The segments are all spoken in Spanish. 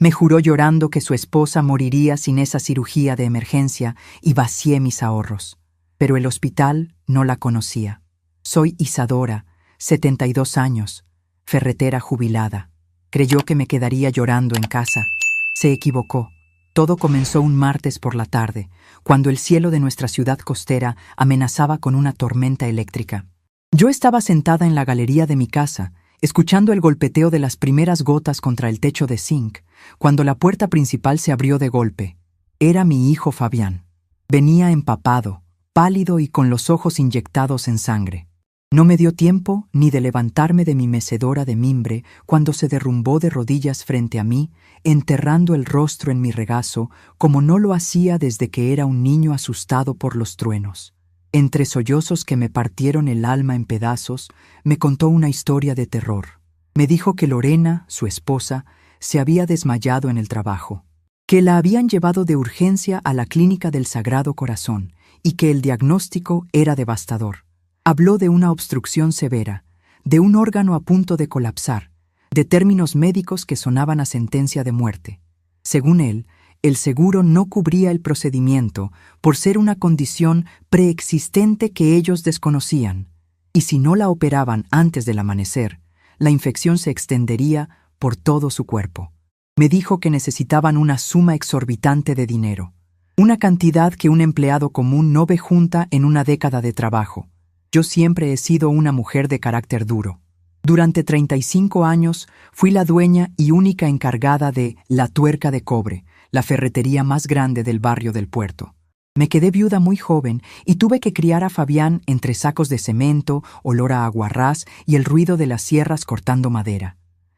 Me juró llorando que su esposa moriría sin esa cirugía de emergencia y vacié mis ahorros. Pero el hospital no la conocía. Soy Isadora, 72 años, ferretera jubilada. Creyó que me quedaría llorando en casa. Se equivocó. Todo comenzó un martes por la tarde, cuando el cielo de nuestra ciudad costera amenazaba con una tormenta eléctrica. Yo estaba sentada en la galería de mi casa, escuchando el golpeteo de las primeras gotas contra el techo de zinc, cuando la puerta principal se abrió de golpe. Era mi hijo Fabián. Venía empapado, pálido y con los ojos inyectados en sangre. No me dio tiempo ni de levantarme de mi mecedora de mimbre cuando se derrumbó de rodillas frente a mí, enterrando el rostro en mi regazo, como no lo hacía desde que era un niño asustado por los truenos. Entre sollozos que me partieron el alma en pedazos, me contó una historia de terror. Me dijo que Lorena, su esposa, se había desmayado en el trabajo, que la habían llevado de urgencia a la clínica del Sagrado Corazón y que el diagnóstico era devastador. Habló de una obstrucción severa, de un órgano a punto de colapsar, de términos médicos que sonaban a sentencia de muerte. Según él, el seguro no cubría el procedimiento por ser una condición preexistente que ellos desconocían, y si no la operaban antes del amanecer, la infección se extendería por todo su cuerpo. Me dijo que necesitaban una suma exorbitante de dinero, una cantidad que un empleado común no ve junta en una década de trabajo. Yo siempre he sido una mujer de carácter duro. Durante 35 años fui la dueña y única encargada de La Tuerca de Cobre, la ferretería más grande del barrio del puerto. Me quedé viuda muy joven y tuve que criar a Fabián entre sacos de cemento, olor a aguarrás y el ruido de las sierras cortando madera.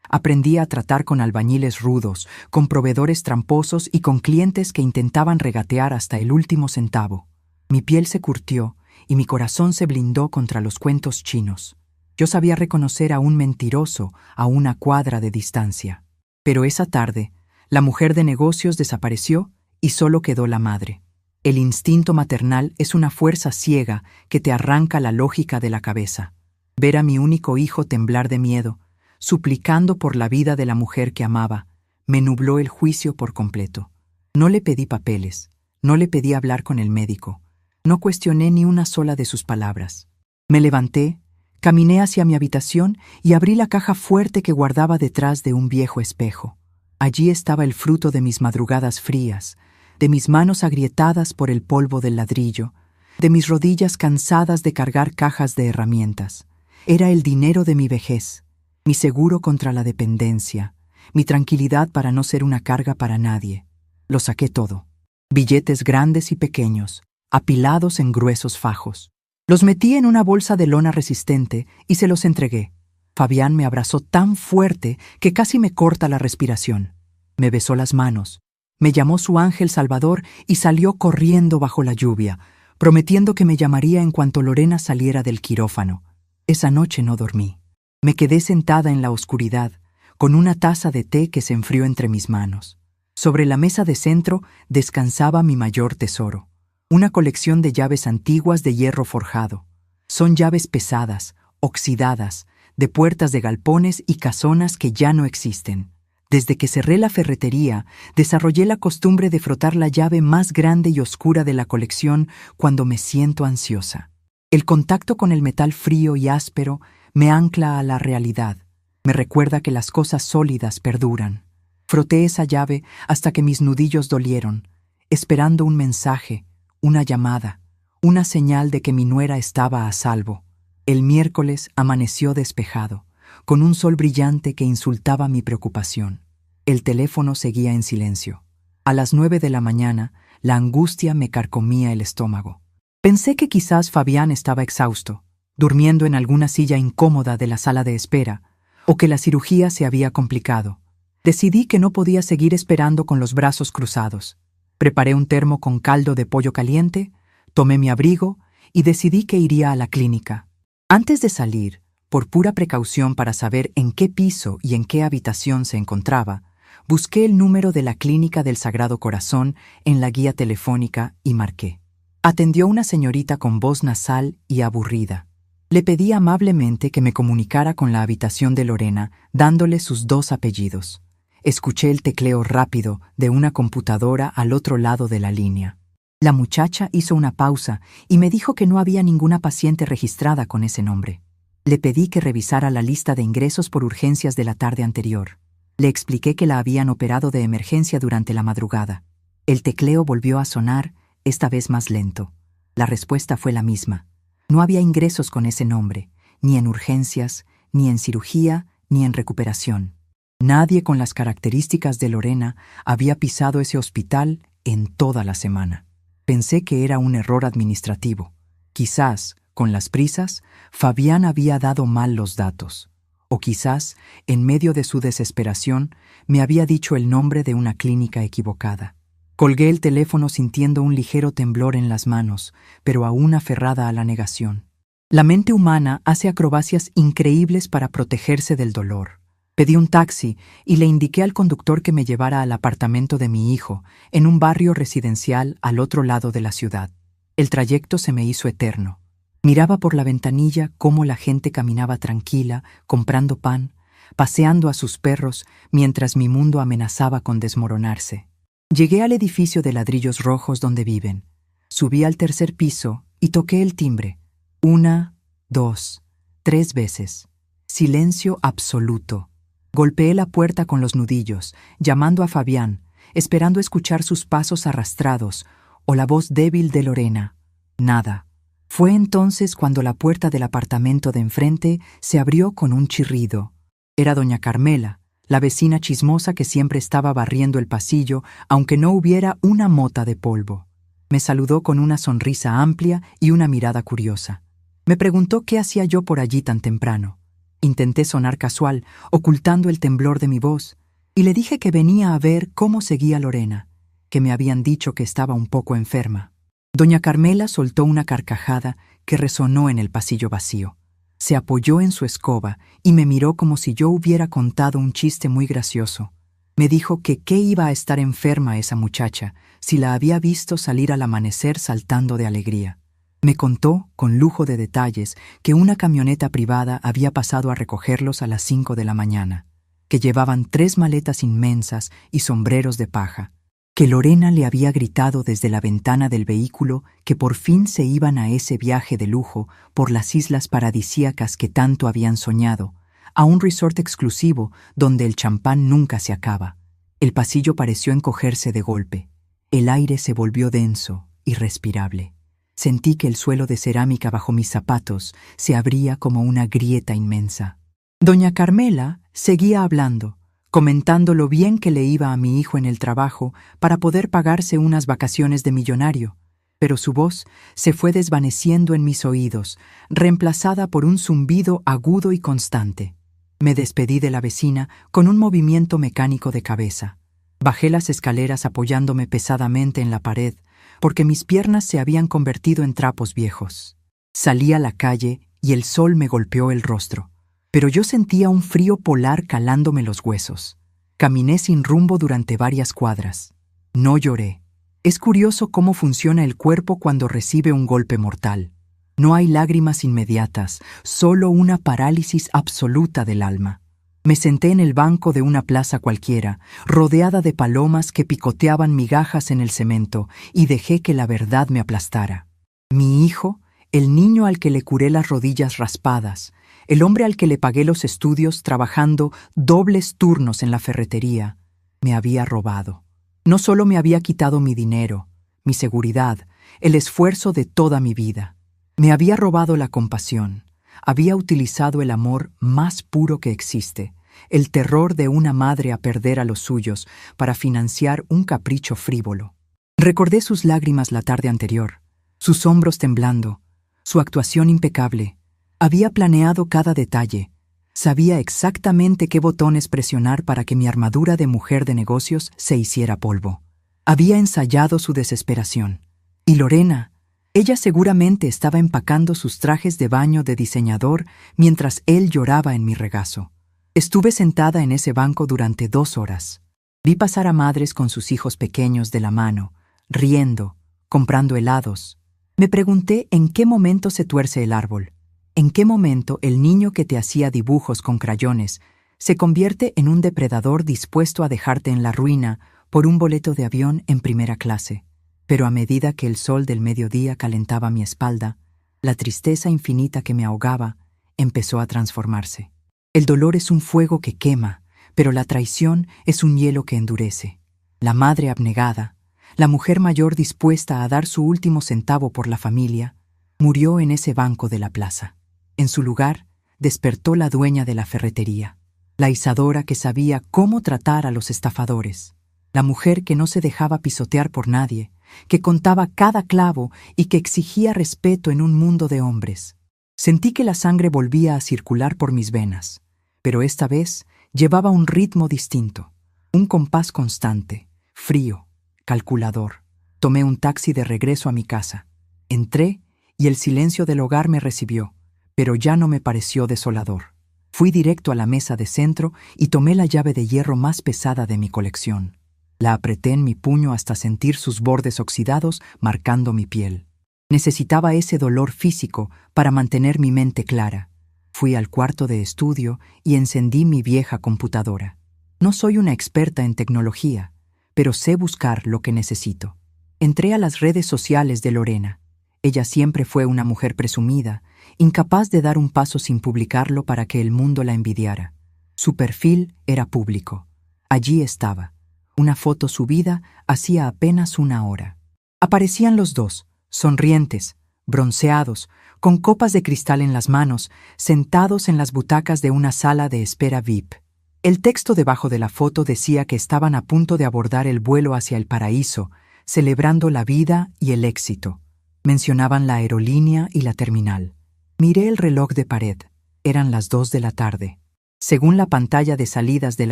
Aprendí a tratar con albañiles rudos, con proveedores tramposos y con clientes que intentaban regatear hasta el último centavo. Mi piel se curtió y mi corazón se blindó contra los cuentos chinos. Yo sabía reconocer a un mentiroso a una cuadra de distancia. Pero esa tarde, la mujer de negocios desapareció y solo quedó la madre. El instinto maternal es una fuerza ciega que te arranca la lógica de la cabeza. Ver a mi único hijo temblar de miedo, suplicando por la vida de la mujer que amaba, me nubló el juicio por completo. No le pedí papeles, no le pedí hablar con el médico. No cuestioné ni una sola de sus palabras. Me levanté, caminé hacia mi habitación y abrí la caja fuerte que guardaba detrás de un viejo espejo. Allí estaba el fruto de mis madrugadas frías, de mis manos agrietadas por el polvo del ladrillo, de mis rodillas cansadas de cargar cajas de herramientas. Era el dinero de mi vejez, mi seguro contra la dependencia, mi tranquilidad para no ser una carga para nadie. Lo saqué todo. Billetes grandes y pequeños, apilados en gruesos fajos. Los metí en una bolsa de lona resistente y se los entregué. Fabián me abrazó tan fuerte que casi me corta la respiración. Me besó las manos, me llamó su ángel salvador y salió corriendo bajo la lluvia, prometiendo que me llamaría en cuanto Lorena saliera del quirófano. Esa noche no dormí. Me quedé sentada en la oscuridad, con una taza de té que se enfrió entre mis manos. Sobre la mesa de centro descansaba mi mayor tesoro. Una colección de llaves antiguas de hierro forjado. Son llaves pesadas, oxidadas, de puertas de galpones y casonas que ya no existen. Desde que cerré la ferretería, desarrollé la costumbre de frotar la llave más grande y oscura de la colección cuando me siento ansiosa. El contacto con el metal frío y áspero me ancla a la realidad. Me recuerda que las cosas sólidas perduran. Froté esa llave hasta que mis nudillos dolieron, esperando un mensaje, una llamada, una señal de que mi nuera estaba a salvo. El miércoles amaneció despejado, con un sol brillante que insultaba mi preocupación. El teléfono seguía en silencio. A las 9 de la mañana, la angustia me carcomía el estómago. Pensé que quizás Fabián estaba exhausto, durmiendo en alguna silla incómoda de la sala de espera, o que la cirugía se había complicado. Decidí que no podía seguir esperando con los brazos cruzados. Preparé un termo con caldo de pollo caliente, tomé mi abrigo y decidí que iría a la clínica. Antes de salir, por pura precaución para saber en qué piso y en qué habitación se encontraba, busqué el número de la Clínica del Sagrado Corazón en la guía telefónica y marqué. Atendió una señorita con voz nasal y aburrida. Le pedí amablemente que me comunicara con la habitación de Lorena, dándole sus 2 apellidos. Escuché el tecleo rápido de una computadora al otro lado de la línea. La muchacha hizo una pausa y me dijo que no había ninguna paciente registrada con ese nombre. Le pedí que revisara la lista de ingresos por urgencias de la tarde anterior. Le expliqué que la habían operado de emergencia durante la madrugada. El tecleo volvió a sonar, esta vez más lento. La respuesta fue la misma. No había ingresos con ese nombre, ni en urgencias, ni en cirugía, ni en recuperación. Nadie con las características de Lorena había pisado ese hospital en toda la semana. Pensé que era un error administrativo. Quizás, con las prisas, Fabián había dado mal los datos. O quizás, en medio de su desesperación, me había dicho el nombre de una clínica equivocada. Colgué el teléfono sintiendo un ligero temblor en las manos, pero aún aferrada a la negación. La mente humana hace acrobacias increíbles para protegerse del dolor. Pedí un taxi y le indiqué al conductor que me llevara al apartamento de mi hijo, en un barrio residencial al otro lado de la ciudad. El trayecto se me hizo eterno. Miraba por la ventanilla cómo la gente caminaba tranquila, comprando pan, paseando a sus perros, mientras mi mundo amenazaba con desmoronarse. Llegué al edificio de ladrillos rojos donde viven. Subí al tercer piso y toqué el timbre. 1, 2, 3 veces. Silencio absoluto. Golpeé la puerta con los nudillos, llamando a Fabián, esperando escuchar sus pasos arrastrados o la voz débil de Lorena. Nada. Fue entonces cuando la puerta del apartamento de enfrente se abrió con un chirrido. Era doña Carmela, la vecina chismosa que siempre estaba barriendo el pasillo, aunque no hubiera una mota de polvo. Me saludó con una sonrisa amplia y una mirada curiosa. Me preguntó qué hacía yo por allí tan temprano. Intenté sonar casual, ocultando el temblor de mi voz, y le dije que venía a ver cómo seguía Lorena, que me habían dicho que estaba un poco enferma. Doña Carmela soltó una carcajada que resonó en el pasillo vacío. Se apoyó en su escoba y me miró como si yo hubiera contado un chiste muy gracioso. Me dijo que qué iba a estar enferma esa muchacha si la había visto salir al amanecer saltando de alegría. Me contó, con lujo de detalles, que una camioneta privada había pasado a recogerlos a las 5 de la mañana, que llevaban 3 maletas inmensas y sombreros de paja, que Lorena le había gritado desde la ventana del vehículo que por fin se iban a ese viaje de lujo por las islas paradisíacas que tanto habían soñado, a un resort exclusivo donde el champán nunca se acaba. El pasillo pareció encogerse de golpe. El aire se volvió denso, irrespirable. Sentí que el suelo de cerámica bajo mis zapatos se abría como una grieta inmensa. Doña Carmela seguía hablando, comentando lo bien que le iba a mi hijo en el trabajo para poder pagarse unas vacaciones de millonario, pero su voz se fue desvaneciendo en mis oídos, reemplazada por un zumbido agudo y constante. Me despedí de la vecina con un movimiento mecánico de cabeza. Bajé las escaleras apoyándome pesadamente en la pared, porque mis piernas se habían convertido en trapos viejos. Salí a la calle y el sol me golpeó el rostro, pero yo sentía un frío polar calándome los huesos. Caminé sin rumbo durante varias cuadras. No lloré. Es curioso cómo funciona el cuerpo cuando recibe un golpe mortal. No hay lágrimas inmediatas, solo una parálisis absoluta del alma. Me senté en el banco de una plaza cualquiera, rodeada de palomas que picoteaban migajas en el cemento, y dejé que la verdad me aplastara. Mi hijo, el niño al que le curé las rodillas raspadas, el hombre al que le pagué los estudios trabajando dobles turnos en la ferretería, me había robado. No solo me había quitado mi dinero, mi seguridad, el esfuerzo de toda mi vida. Me había robado la compasión. Había utilizado el amor más puro que existe, el terror de una madre a perder a los suyos para financiar un capricho frívolo. Recordé sus lágrimas la tarde anterior, sus hombros temblando, su actuación impecable. Había planeado cada detalle. Sabía exactamente qué botones presionar para que mi armadura de mujer de negocios se hiciera polvo. Había ensayado su desesperación. Y Lorena, ella seguramente estaba empacando sus trajes de baño de diseñador mientras él lloraba en mi regazo. Estuve sentada en ese banco durante 2 horas. Vi pasar a madres con sus hijos pequeños de la mano, riendo, comprando helados. Me pregunté en qué momento se tuerce el árbol, en qué momento el niño que te hacía dibujos con crayones se convierte en un depredador dispuesto a dejarte en la ruina por un boleto de avión en primera clase. Pero a medida que el sol del mediodía calentaba mi espalda, la tristeza infinita que me ahogaba empezó a transformarse. El dolor es un fuego que quema, pero la traición es un hielo que endurece. La madre abnegada, la mujer mayor dispuesta a dar su último centavo por la familia, murió en ese banco de la plaza. En su lugar, despertó la dueña de la ferretería, la Isadora que sabía cómo tratar a los estafadores, la mujer que no se dejaba pisotear por nadie, que contaba cada clavo y que exigía respeto en un mundo de hombres. Sentí que la sangre volvía a circular por mis venas, pero esta vez llevaba un ritmo distinto, un compás constante, frío, calculador. Tomé un taxi de regreso a mi casa. Entré y el silencio del hogar me recibió, pero ya no me pareció desolador. Fui directo a la mesa de centro y tomé la llave de hierro más pesada de mi colección. La apreté en mi puño hasta sentir sus bordes oxidados marcando mi piel. Necesitaba ese dolor físico para mantener mi mente clara. Fui al cuarto de estudio y encendí mi vieja computadora. No soy una experta en tecnología, pero sé buscar lo que necesito. Entré a las redes sociales de Lorena. Ella siempre fue una mujer presumida, incapaz de dar un paso sin publicarlo para que el mundo la envidiara. Su perfil era público. Allí estaba, una foto subida hacía apenas una hora. Aparecían los dos, sonrientes, bronceados, con copas de cristal en las manos, sentados en las butacas de una sala de espera VIP. El texto debajo de la foto decía que estaban a punto de abordar el vuelo hacia el paraíso, celebrando la vida y el éxito. Mencionaban la aerolínea y la terminal. Miré el reloj de pared. Eran las 2 de la tarde. Según la pantalla de salidas del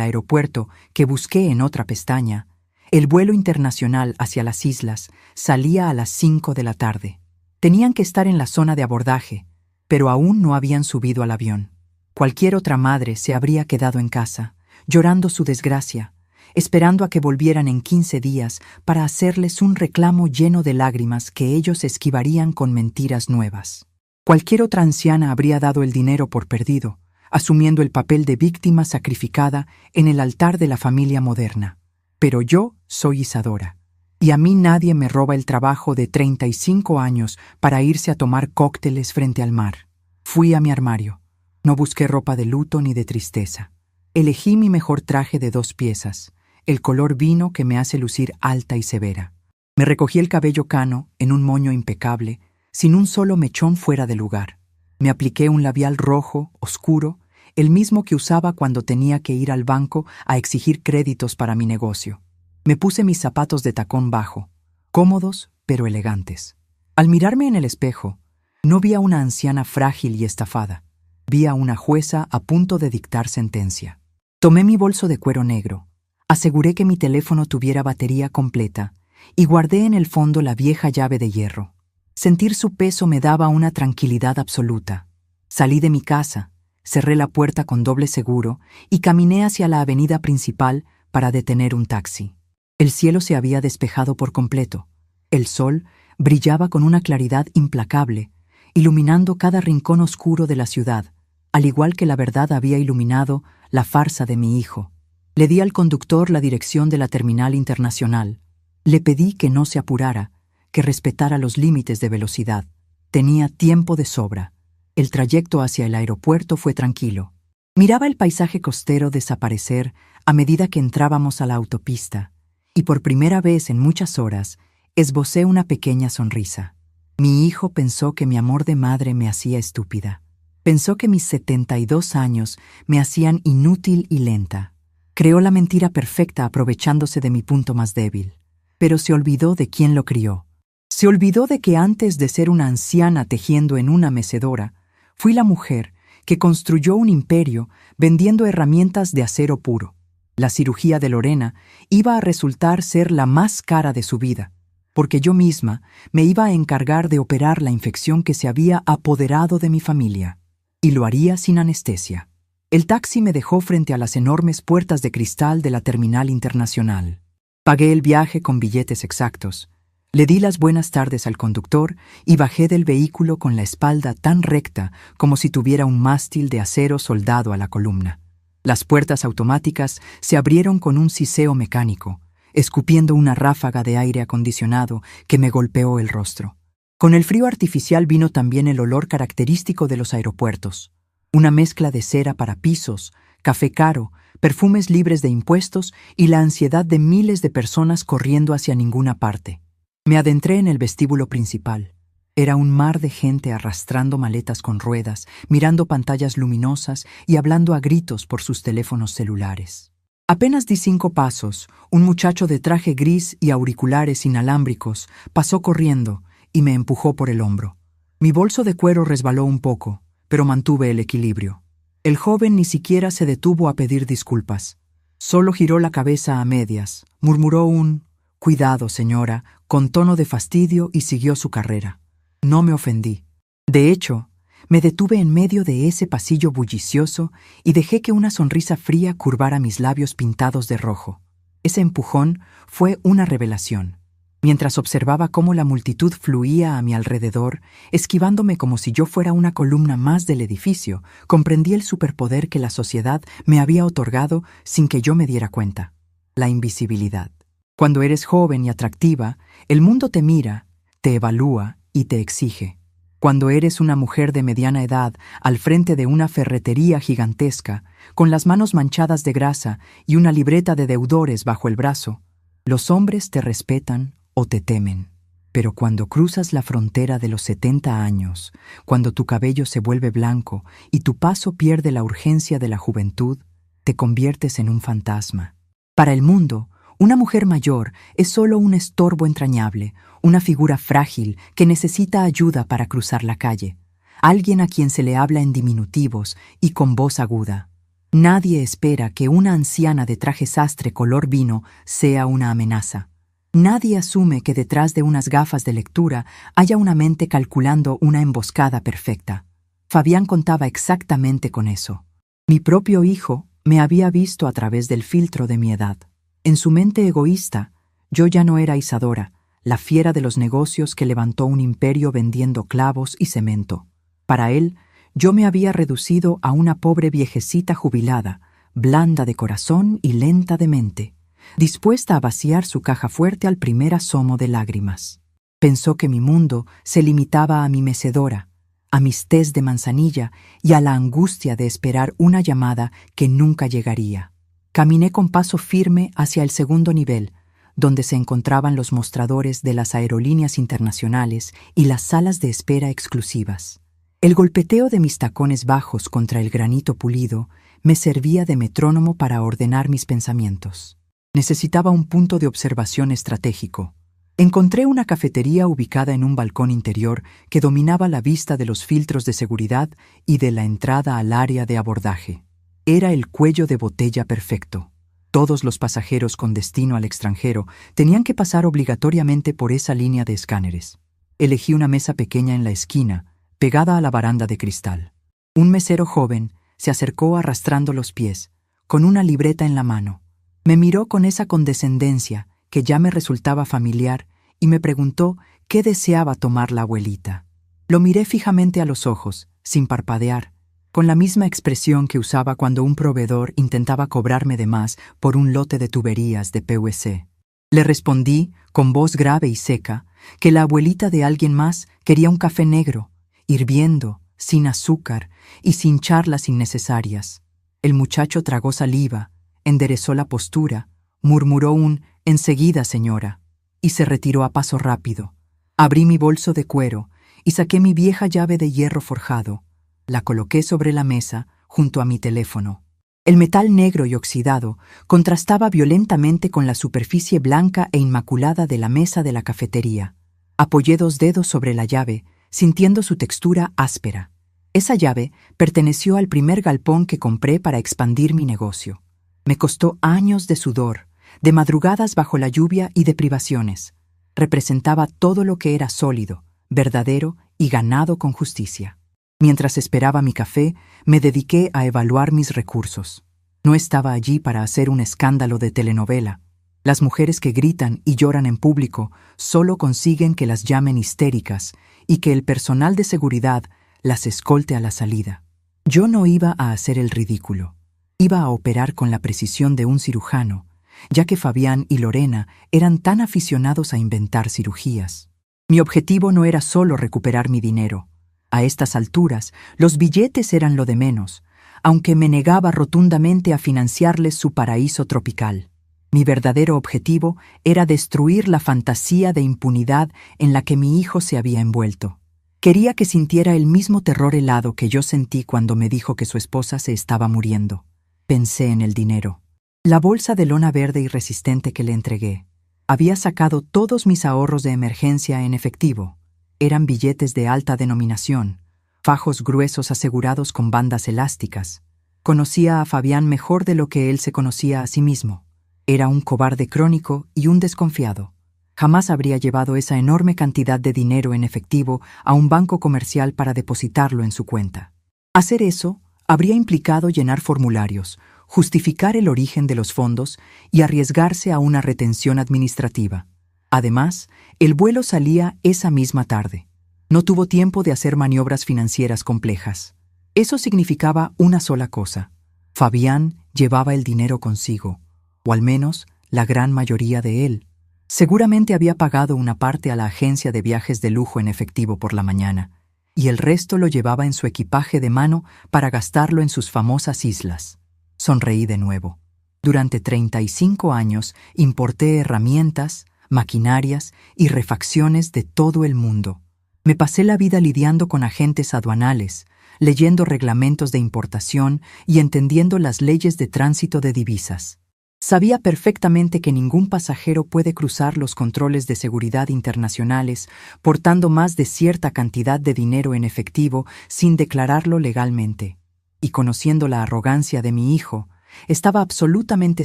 aeropuerto que busqué en otra pestaña, el vuelo internacional hacia las islas salía a las 5 de la tarde. Tenían que estar en la zona de abordaje, pero aún no habían subido al avión. Cualquier otra madre se habría quedado en casa, llorando su desgracia, esperando a que volvieran en 15 días para hacerles un reclamo lleno de lágrimas que ellos esquivarían con mentiras nuevas. Cualquier otra anciana habría dado el dinero por perdido, asumiendo el papel de víctima sacrificada en el altar de la familia moderna. Pero yo soy Isadora, y a mí nadie me roba el trabajo de 35 años para irse a tomar cócteles frente al mar. Fui a mi armario. No busqué ropa de luto ni de tristeza. Elegí mi mejor traje de 2 piezas, el color vino que me hace lucir alta y severa. Me recogí el cabello cano en un moño impecable, sin un solo mechón fuera de lugar. Me apliqué un labial rojo, oscuro, el mismo que usaba cuando tenía que ir al banco a exigir créditos para mi negocio. Me puse mis zapatos de tacón bajo, cómodos pero elegantes. Al mirarme en el espejo, no vi a una anciana frágil y estafada. Vi a una jueza a punto de dictar sentencia. Tomé mi bolso de cuero negro, aseguré que mi teléfono tuviera batería completa y guardé en el fondo la vieja llave de hierro. Sentir su peso me daba una tranquilidad absoluta. Salí de mi casa, cerré la puerta con doble seguro y caminé hacia la avenida principal para detener un taxi. El cielo se había despejado por completo. El sol brillaba con una claridad implacable, iluminando cada rincón oscuro de la ciudad, al igual que la verdad había iluminado la farsa de mi hijo. Le di al conductor la dirección de la terminal internacional. Le pedí que no se apurara, que respetara los límites de velocidad. Tenía tiempo de sobra. El trayecto hacia el aeropuerto fue tranquilo. Miraba el paisaje costero desaparecer a medida que entrábamos a la autopista, y por primera vez en muchas horas esbocé una pequeña sonrisa. Mi hijo pensó que mi amor de madre me hacía estúpida. Pensó que mis 72 años me hacían inútil y lenta. Creó la mentira perfecta aprovechándose de mi punto más débil. Pero se olvidó de quién lo crió. Se olvidó de que antes de ser una anciana tejiendo en una mecedora, fui la mujer que construyó un imperio vendiendo herramientas de acero puro. La cirugía de Lorena iba a resultar ser la más cara de su vida, porque yo misma me iba a encargar de operar la infección que se había apoderado de mi familia, y lo haría sin anestesia. El taxi me dejó frente a las enormes puertas de cristal de la terminal internacional. Pagué el viaje con billetes exactos. Le di las buenas tardes al conductor y bajé del vehículo con la espalda tan recta como si tuviera un mástil de acero soldado a la columna. Las puertas automáticas se abrieron con un siseo mecánico, escupiendo una ráfaga de aire acondicionado que me golpeó el rostro. Con el frío artificial vino también el olor característico de los aeropuertos, una mezcla de cera para pisos, café caro, perfumes libres de impuestos y la ansiedad de miles de personas corriendo hacia ninguna parte. Me adentré en el vestíbulo principal. Era un mar de gente arrastrando maletas con ruedas, mirando pantallas luminosas y hablando a gritos por sus teléfonos celulares. Apenas di 5 pasos, un muchacho de traje gris y auriculares inalámbricos pasó corriendo y me empujó por el hombro. Mi bolso de cuero resbaló un poco, pero mantuve el equilibrio. El joven ni siquiera se detuvo a pedir disculpas. Solo giró la cabeza a medias, murmuró un «Cuidado, señora», con tono de fastidio y siguió su carrera. No me ofendí. De hecho, me detuve en medio de ese pasillo bullicioso y dejé que una sonrisa fría curvara mis labios pintados de rojo. Ese empujón fue una revelación. Mientras observaba cómo la multitud fluía a mi alrededor, esquivándome como si yo fuera una columna más del edificio, comprendí el superpoder que la sociedad me había otorgado sin que yo me diera cuenta: la invisibilidad. Cuando eres joven y atractiva, el mundo te mira, te evalúa y te exige. Cuando eres una mujer de mediana edad al frente de una ferretería gigantesca, con las manos manchadas de grasa y una libreta de deudores bajo el brazo, los hombres te respetan o te temen. Pero cuando cruzas la frontera de los 70 años, cuando tu cabello se vuelve blanco y tu paso pierde la urgencia de la juventud, te conviertes en un fantasma. Para el mundo, una mujer mayor es solo un estorbo entrañable, una figura frágil que necesita ayuda para cruzar la calle, alguien a quien se le habla en diminutivos y con voz aguda. Nadie espera que una anciana de traje sastre color vino sea una amenaza. Nadie asume que detrás de unas gafas de lectura haya una mente calculando una emboscada perfecta. Fabián contaba exactamente con eso. Mi propio hijo me había visto a través del filtro de mi edad. En su mente egoísta, yo ya no era Isadora, la fiera de los negocios que levantó un imperio vendiendo clavos y cemento. Para él, yo me había reducido a una pobre viejecita jubilada, blanda de corazón y lenta de mente, dispuesta a vaciar su caja fuerte al primer asomo de lágrimas. Pensó que mi mundo se limitaba a mi mecedora, a mis tés de manzanilla y a la angustia de esperar una llamada que nunca llegaría. Caminé con paso firme hacia el segundo nivel, donde se encontraban los mostradores de las aerolíneas internacionales y las salas de espera exclusivas. El golpeteo de mis tacones bajos contra el granito pulido me servía de metrónomo para ordenar mis pensamientos. Necesitaba un punto de observación estratégico. Encontré una cafetería ubicada en un balcón interior que dominaba la vista de los filtros de seguridad y de la entrada al área de abordaje. Era el cuello de botella perfecto. Todos los pasajeros con destino al extranjero tenían que pasar obligatoriamente por esa línea de escáneres. Elegí una mesa pequeña en la esquina, pegada a la baranda de cristal. Un mesero joven se acercó arrastrando los pies, con una libreta en la mano. Me miró con esa condescendencia que ya me resultaba familiar y me preguntó qué deseaba tomar la abuelita. Lo miré fijamente a los ojos, sin parpadear, con la misma expresión que usaba cuando un proveedor intentaba cobrarme de más por un lote de tuberías de PVC. Le respondí, con voz grave y seca, que la abuelita de alguien más quería un café negro, hirviendo, sin azúcar y sin charlas innecesarias. El muchacho tragó saliva, enderezó la postura, murmuró un «enseguida, señora», y se retiró a paso rápido. Abrí mi bolso de cuero y saqué mi vieja llave de hierro forjado. La coloqué sobre la mesa, junto a mi teléfono. El metal negro y oxidado contrastaba violentamente con la superficie blanca e inmaculada de la mesa de la cafetería. Apoyé 2 dedos sobre la llave, sintiendo su textura áspera. Esa llave perteneció al primer galpón que compré para expandir mi negocio. Me costó años de sudor, de madrugadas bajo la lluvia y de privaciones. Representaba todo lo que era sólido, verdadero y ganado con justicia. Mientras esperaba mi café, me dediqué a evaluar mis recursos. No estaba allí para hacer un escándalo de telenovela. Las mujeres que gritan y lloran en público solo consiguen que las llamen histéricas y que el personal de seguridad las escolte a la salida. Yo no iba a hacer el ridículo. Iba a operar con la precisión de un cirujano, ya que Fabián y Lorena eran tan aficionados a inventar cirugías. Mi objetivo no era solo recuperar mi dinero. A estas alturas, los billetes eran lo de menos, aunque me negaba rotundamente a financiarles su paraíso tropical. Mi verdadero objetivo era destruir la fantasía de impunidad en la que mi hijo se había envuelto. Quería que sintiera el mismo terror helado que yo sentí cuando me dijo que su esposa se estaba muriendo. Pensé en el dinero. La bolsa de lona verde y resistente que le entregué. Había sacado todos mis ahorros de emergencia en efectivo. Eran billetes de alta denominación, fajos gruesos asegurados con bandas elásticas. Conocía a Fabián mejor de lo que él se conocía a sí mismo. Era un cobarde crónico y un desconfiado. Jamás habría llevado esa enorme cantidad de dinero en efectivo a un banco comercial para depositarlo en su cuenta. Hacer eso habría implicado llenar formularios, justificar el origen de los fondos y arriesgarse a una retención administrativa. Además, el vuelo salía esa misma tarde. No tuvo tiempo de hacer maniobras financieras complejas. Eso significaba una sola cosa. Fabián llevaba el dinero consigo, o al menos la gran mayoría de él. Seguramente había pagado una parte a la agencia de viajes de lujo en efectivo por la mañana, y el resto lo llevaba en su equipaje de mano para gastarlo en sus famosas islas. Sonreí de nuevo. Durante 35 años importé herramientas, maquinarias y refacciones de todo el mundo. Me pasé la vida lidiando con agentes aduanales, leyendo reglamentos de importación y entendiendo las leyes de tránsito de divisas. Sabía perfectamente que ningún pasajero puede cruzar los controles de seguridad internacionales portando más de cierta cantidad de dinero en efectivo sin declararlo legalmente. Y conociendo la arrogancia de mi hijo, estaba absolutamente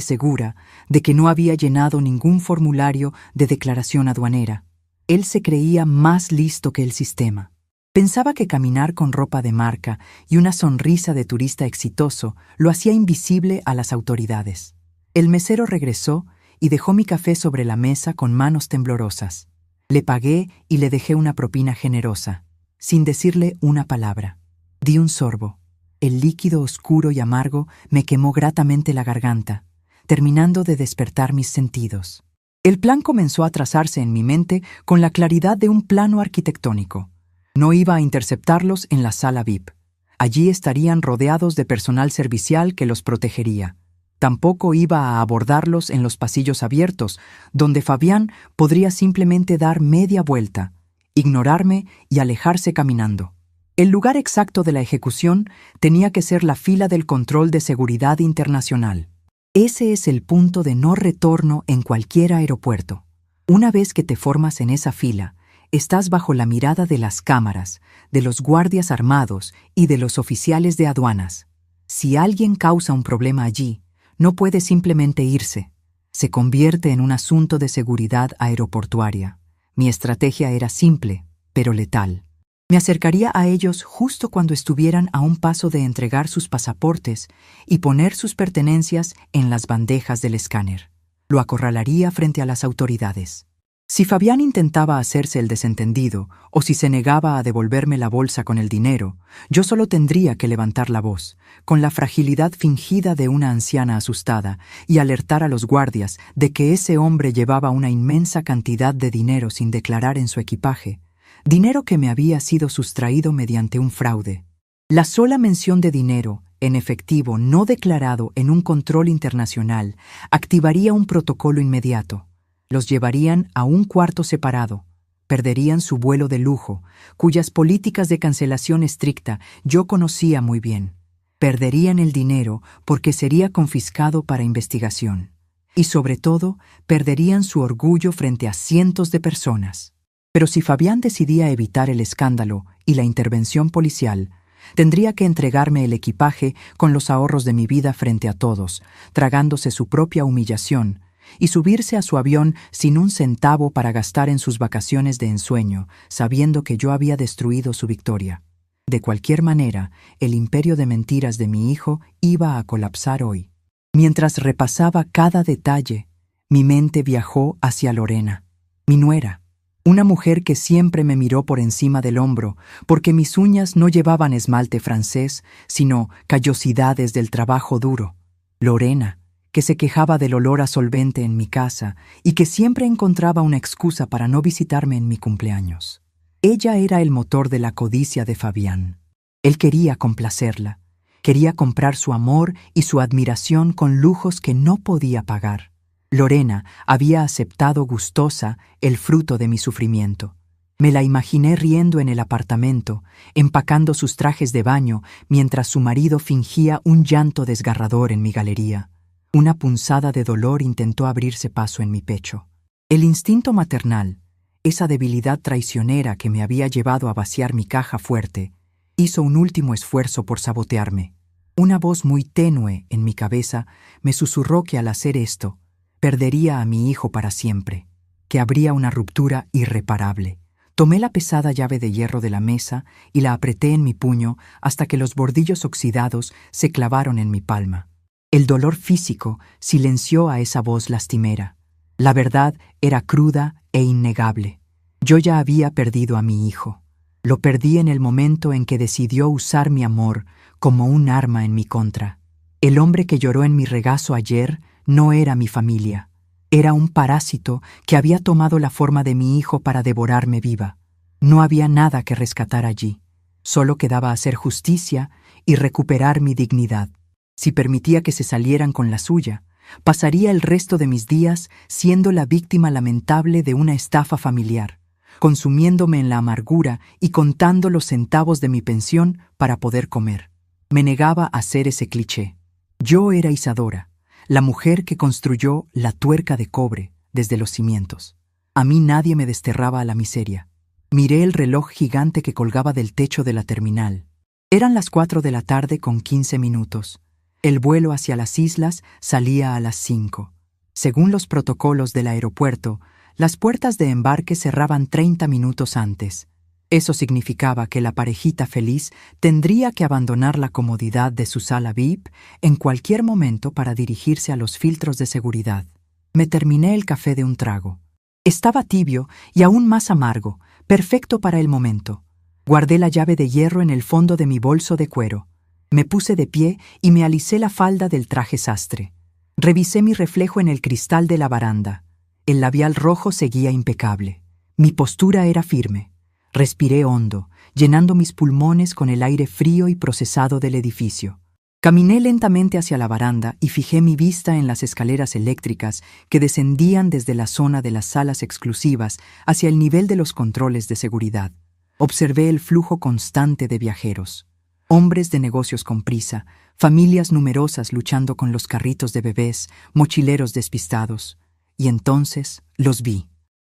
segura de que no había llenado ningún formulario de declaración aduanera. Él se creía más listo que el sistema. Pensaba que caminar con ropa de marca y una sonrisa de turista exitoso lo hacía invisible a las autoridades. El mesero regresó y dejó mi café sobre la mesa con manos temblorosas. Le pagué y le dejé una propina generosa, sin decirle una palabra. Di un sorbo. El líquido oscuro y amargo me quemó gratamente la garganta, terminando de despertar mis sentidos. El plan comenzó a trazarse en mi mente con la claridad de un plano arquitectónico. No iba a interceptarlos en la sala VIP. Allí estarían rodeados de personal servicial que los protegería. Tampoco iba a abordarlos en los pasillos abiertos, donde Fabián podría simplemente dar media vuelta, ignorarme y alejarse caminando. El lugar exacto de la ejecución tenía que ser la fila del control de seguridad internacional. Ese es el punto de no retorno en cualquier aeropuerto. Una vez que te formas en esa fila, estás bajo la mirada de las cámaras, de los guardias armados y de los oficiales de aduanas. Si alguien causa un problema allí, no puede simplemente irse. Se convierte en un asunto de seguridad aeroportuaria. Mi estrategia era simple, pero letal. Me acercaría a ellos justo cuando estuvieran a un paso de entregar sus pasaportes y poner sus pertenencias en las bandejas del escáner. Lo acorralaría frente a las autoridades. Si Fabián intentaba hacerse el desentendido o si se negaba a devolverme la bolsa con el dinero, yo solo tendría que levantar la voz, con la fragilidad fingida de una anciana asustada, y alertar a los guardias de que ese hombre llevaba una inmensa cantidad de dinero sin declarar en su equipaje, dinero que me había sido sustraído mediante un fraude. La sola mención de dinero, en efectivo no declarado en un control internacional, activaría un protocolo inmediato. Los llevarían a un cuarto separado, perderían su vuelo de lujo, cuyas políticas de cancelación estricta yo conocía muy bien. Perderían el dinero porque sería confiscado para investigación. Y sobre todo, perderían su orgullo frente a cientos de personas. Pero si Fabián decidía evitar el escándalo y la intervención policial, tendría que entregarme el equipaje con los ahorros de mi vida frente a todos, tragándose su propia humillación, y subirse a su avión sin un centavo para gastar en sus vacaciones de ensueño, sabiendo que yo había destruido su victoria. De cualquier manera, el imperio de mentiras de mi hijo iba a colapsar hoy. Mientras repasaba cada detalle, mi mente viajó hacia Lorena, mi nuera, una mujer que siempre me miró por encima del hombro, porque mis uñas no llevaban esmalte francés, sino callosidades del trabajo duro. Lorena, que se quejaba del olor a solvente en mi casa y que siempre encontraba una excusa para no visitarme en mi cumpleaños. Ella era el motor de la codicia de Fabián. Él quería complacerla, quería comprar su amor y su admiración con lujos que no podía pagar. Lorena había aceptado gustosa el fruto de mi sufrimiento. Me la imaginé riendo en el apartamento, empacando sus trajes de baño mientras su marido fingía un llanto desgarrador en mi galería. Una punzada de dolor intentó abrirse paso en mi pecho. El instinto maternal, esa debilidad traicionera que me había llevado a vaciar mi caja fuerte, hizo un último esfuerzo por sabotearme. Una voz muy tenue en mi cabeza me susurró que al hacer esto, perdería a mi hijo para siempre, que habría una ruptura irreparable. Tomé la pesada llave de hierro de la mesa y la apreté en mi puño hasta que los bordillos oxidados se clavaron en mi palma. El dolor físico silenció a esa voz lastimera. La verdad era cruda e innegable. Yo ya había perdido a mi hijo. Lo perdí en el momento en que decidió usar mi amor como un arma en mi contra. El hombre que lloró en mi regazo ayer no era mi familia. Era un parásito que había tomado la forma de mi hijo para devorarme viva. No había nada que rescatar allí. Solo quedaba hacer justicia y recuperar mi dignidad. Si permitía que se salieran con la suya, pasaría el resto de mis días siendo la víctima lamentable de una estafa familiar, consumiéndome en la amargura y contando los centavos de mi pensión para poder comer. Me negaba a hacer ese cliché. Yo era Isadora, la mujer que construyó la tuerca de cobre desde los cimientos. A mí nadie me desterraba a la miseria. Miré el reloj gigante que colgaba del techo de la terminal. Eran las 4 de la tarde con 15 minutos. El vuelo hacia las islas salía a las 5. Según los protocolos del aeropuerto, las puertas de embarque cerraban 30 minutos antes. Eso significaba que la parejita feliz tendría que abandonar la comodidad de su sala VIP en cualquier momento para dirigirse a los filtros de seguridad. Me terminé el café de un trago. Estaba tibio y aún más amargo, perfecto para el momento. Guardé la llave de hierro en el fondo de mi bolso de cuero. Me puse de pie y me alicé la falda del traje sastre. Revisé mi reflejo en el cristal de la baranda. El labial rojo seguía impecable. Mi postura era firme. Respiré hondo, llenando mis pulmones con el aire frío y procesado del edificio. Caminé lentamente hacia la baranda y fijé mi vista en las escaleras eléctricas que descendían desde la zona de las salas exclusivas hacia el nivel de los controles de seguridad. Observé el flujo constante de viajeros. Hombres de negocios con prisa, familias numerosas luchando con los carritos de bebés, mochileros despistados. Y entonces los vi.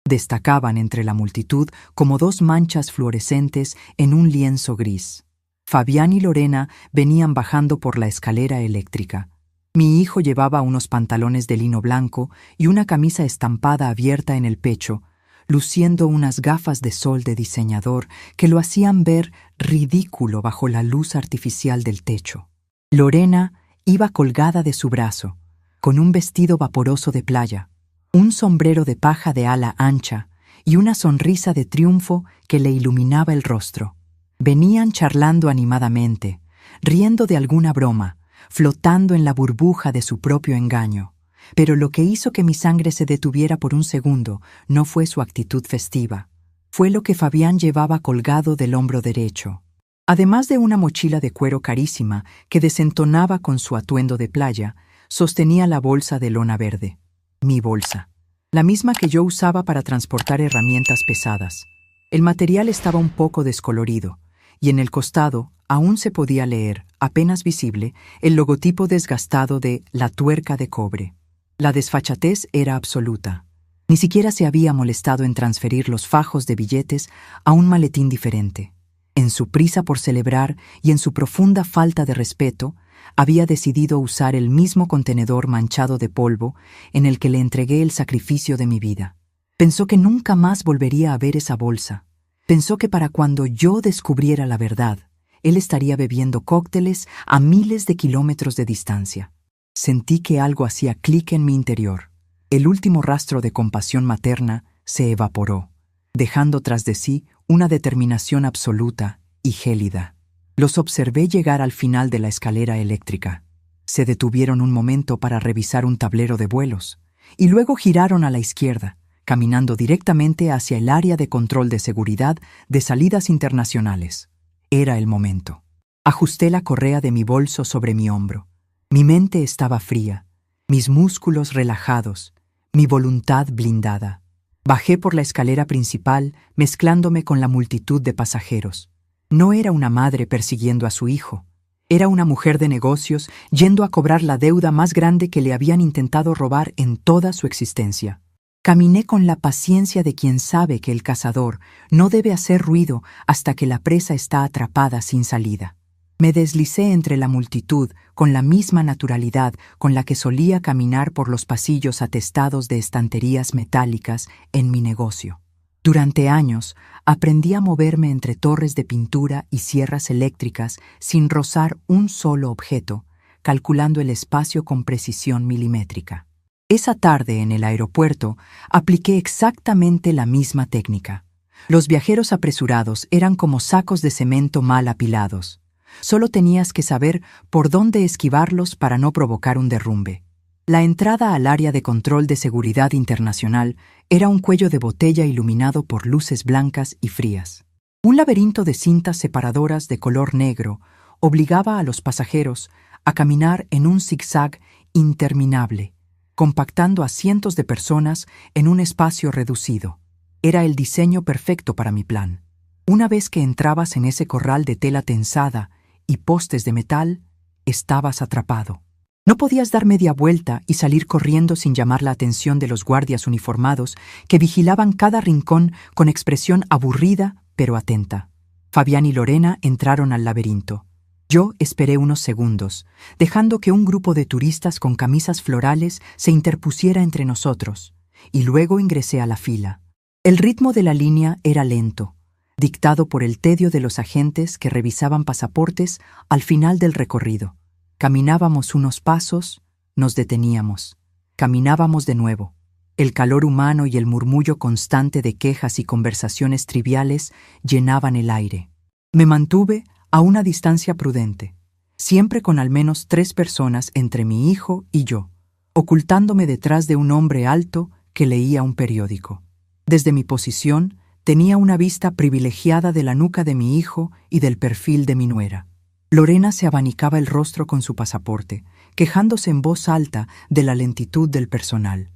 Destacaban entre la multitud como dos manchas fluorescentes en un lienzo gris. Fabián y Lorena venían bajando por la escalera eléctrica. Mi hijo llevaba unos pantalones de lino blanco y una camisa estampada abierta en el pecho, luciendo unas gafas de sol de diseñador que lo hacían ver ridículo bajo la luz artificial del techo. Lorena iba colgada de su brazo, con un vestido vaporoso de playa, un sombrero de paja de ala ancha y una sonrisa de triunfo que le iluminaba el rostro. Venían charlando animadamente, riendo de alguna broma, flotando en la burbuja de su propio engaño. Pero lo que hizo que mi sangre se detuviera por un segundo no fue su actitud festiva. Fue lo que Fabián llevaba colgado del hombro derecho. Además de una mochila de cuero carísima que desentonaba con su atuendo de playa, sostenía la bolsa de lona verde. Mi bolsa. La misma que yo usaba para transportar herramientas pesadas. El material estaba un poco descolorido, y en el costado aún se podía leer, apenas visible, el logotipo desgastado de la tuerca de cobre. La desfachatez era absoluta. Ni siquiera se había molestado en transferir los fajos de billetes a un maletín diferente. En su prisa por celebrar y en su profunda falta de respeto, había decidido usar el mismo contenedor manchado de polvo en el que le entregué el sacrificio de mi vida. Pensó que nunca más volvería a ver esa bolsa. Pensó que para cuando yo descubriera la verdad, él estaría bebiendo cócteles a miles de kilómetros de distancia. Sentí que algo hacía clic en mi interior. El último rastro de compasión materna se evaporó, dejando tras de sí una determinación absoluta y gélida. Los observé llegar al final de la escalera eléctrica. Se detuvieron un momento para revisar un tablero de vuelos, y luego giraron a la izquierda, caminando directamente hacia el área de control de seguridad de salidas internacionales. Era el momento. Ajusté la correa de mi bolso sobre mi hombro. Mi mente estaba fría, mis músculos relajados, mi voluntad blindada. Bajé por la escalera principal, mezclándome con la multitud de pasajeros. No era una madre persiguiendo a su hijo. Era una mujer de negocios yendo a cobrar la deuda más grande que le habían intentado robar en toda su existencia. Caminé con la paciencia de quien sabe que el cazador no debe hacer ruido hasta que la presa está atrapada sin salida. Me deslicé entre la multitud con la misma naturalidad con la que solía caminar por los pasillos atestados de estanterías metálicas en mi negocio. Durante años aprendí a moverme entre torres de pintura y sierras eléctricas sin rozar un solo objeto, calculando el espacio con precisión milimétrica. Esa tarde en el aeropuerto apliqué exactamente la misma técnica. Los viajeros apresurados eran como sacos de cemento mal apilados. Solo tenías que saber por dónde esquivarlos para no provocar un derrumbe. La entrada al área de control de seguridad internacional era un cuello de botella iluminado por luces blancas y frías. Un laberinto de cintas separadoras de color negro obligaba a los pasajeros a caminar en un zigzag interminable, compactando a cientos de personas en un espacio reducido. Era el diseño perfecto para mi plan. Una vez que entrabas en ese corral de tela tensada y postes de metal, estabas atrapado. No podías dar media vuelta y salir corriendo sin llamar la atención de los guardias uniformados que vigilaban cada rincón con expresión aburrida pero atenta. Fabián y Lorena entraron al laberinto. Yo esperé unos segundos, dejando que un grupo de turistas con camisas florales se interpusiera entre nosotros, y luego ingresé a la fila. El ritmo de la línea era lento, dictado por el tedio de los agentes que revisaban pasaportes al final del recorrido. Caminábamos unos pasos, nos deteníamos. Caminábamos de nuevo. El calor humano y el murmullo constante de quejas y conversaciones triviales llenaban el aire. Me mantuve a una distancia prudente, siempre con al menos 3 personas entre mi hijo y yo, ocultándome detrás de un hombre alto que leía un periódico. Desde mi posición, tenía una vista privilegiada de la nuca de mi hijo y del perfil de mi nuera. Lorena se abanicaba el rostro con su pasaporte, quejándose en voz alta de la lentitud del personal.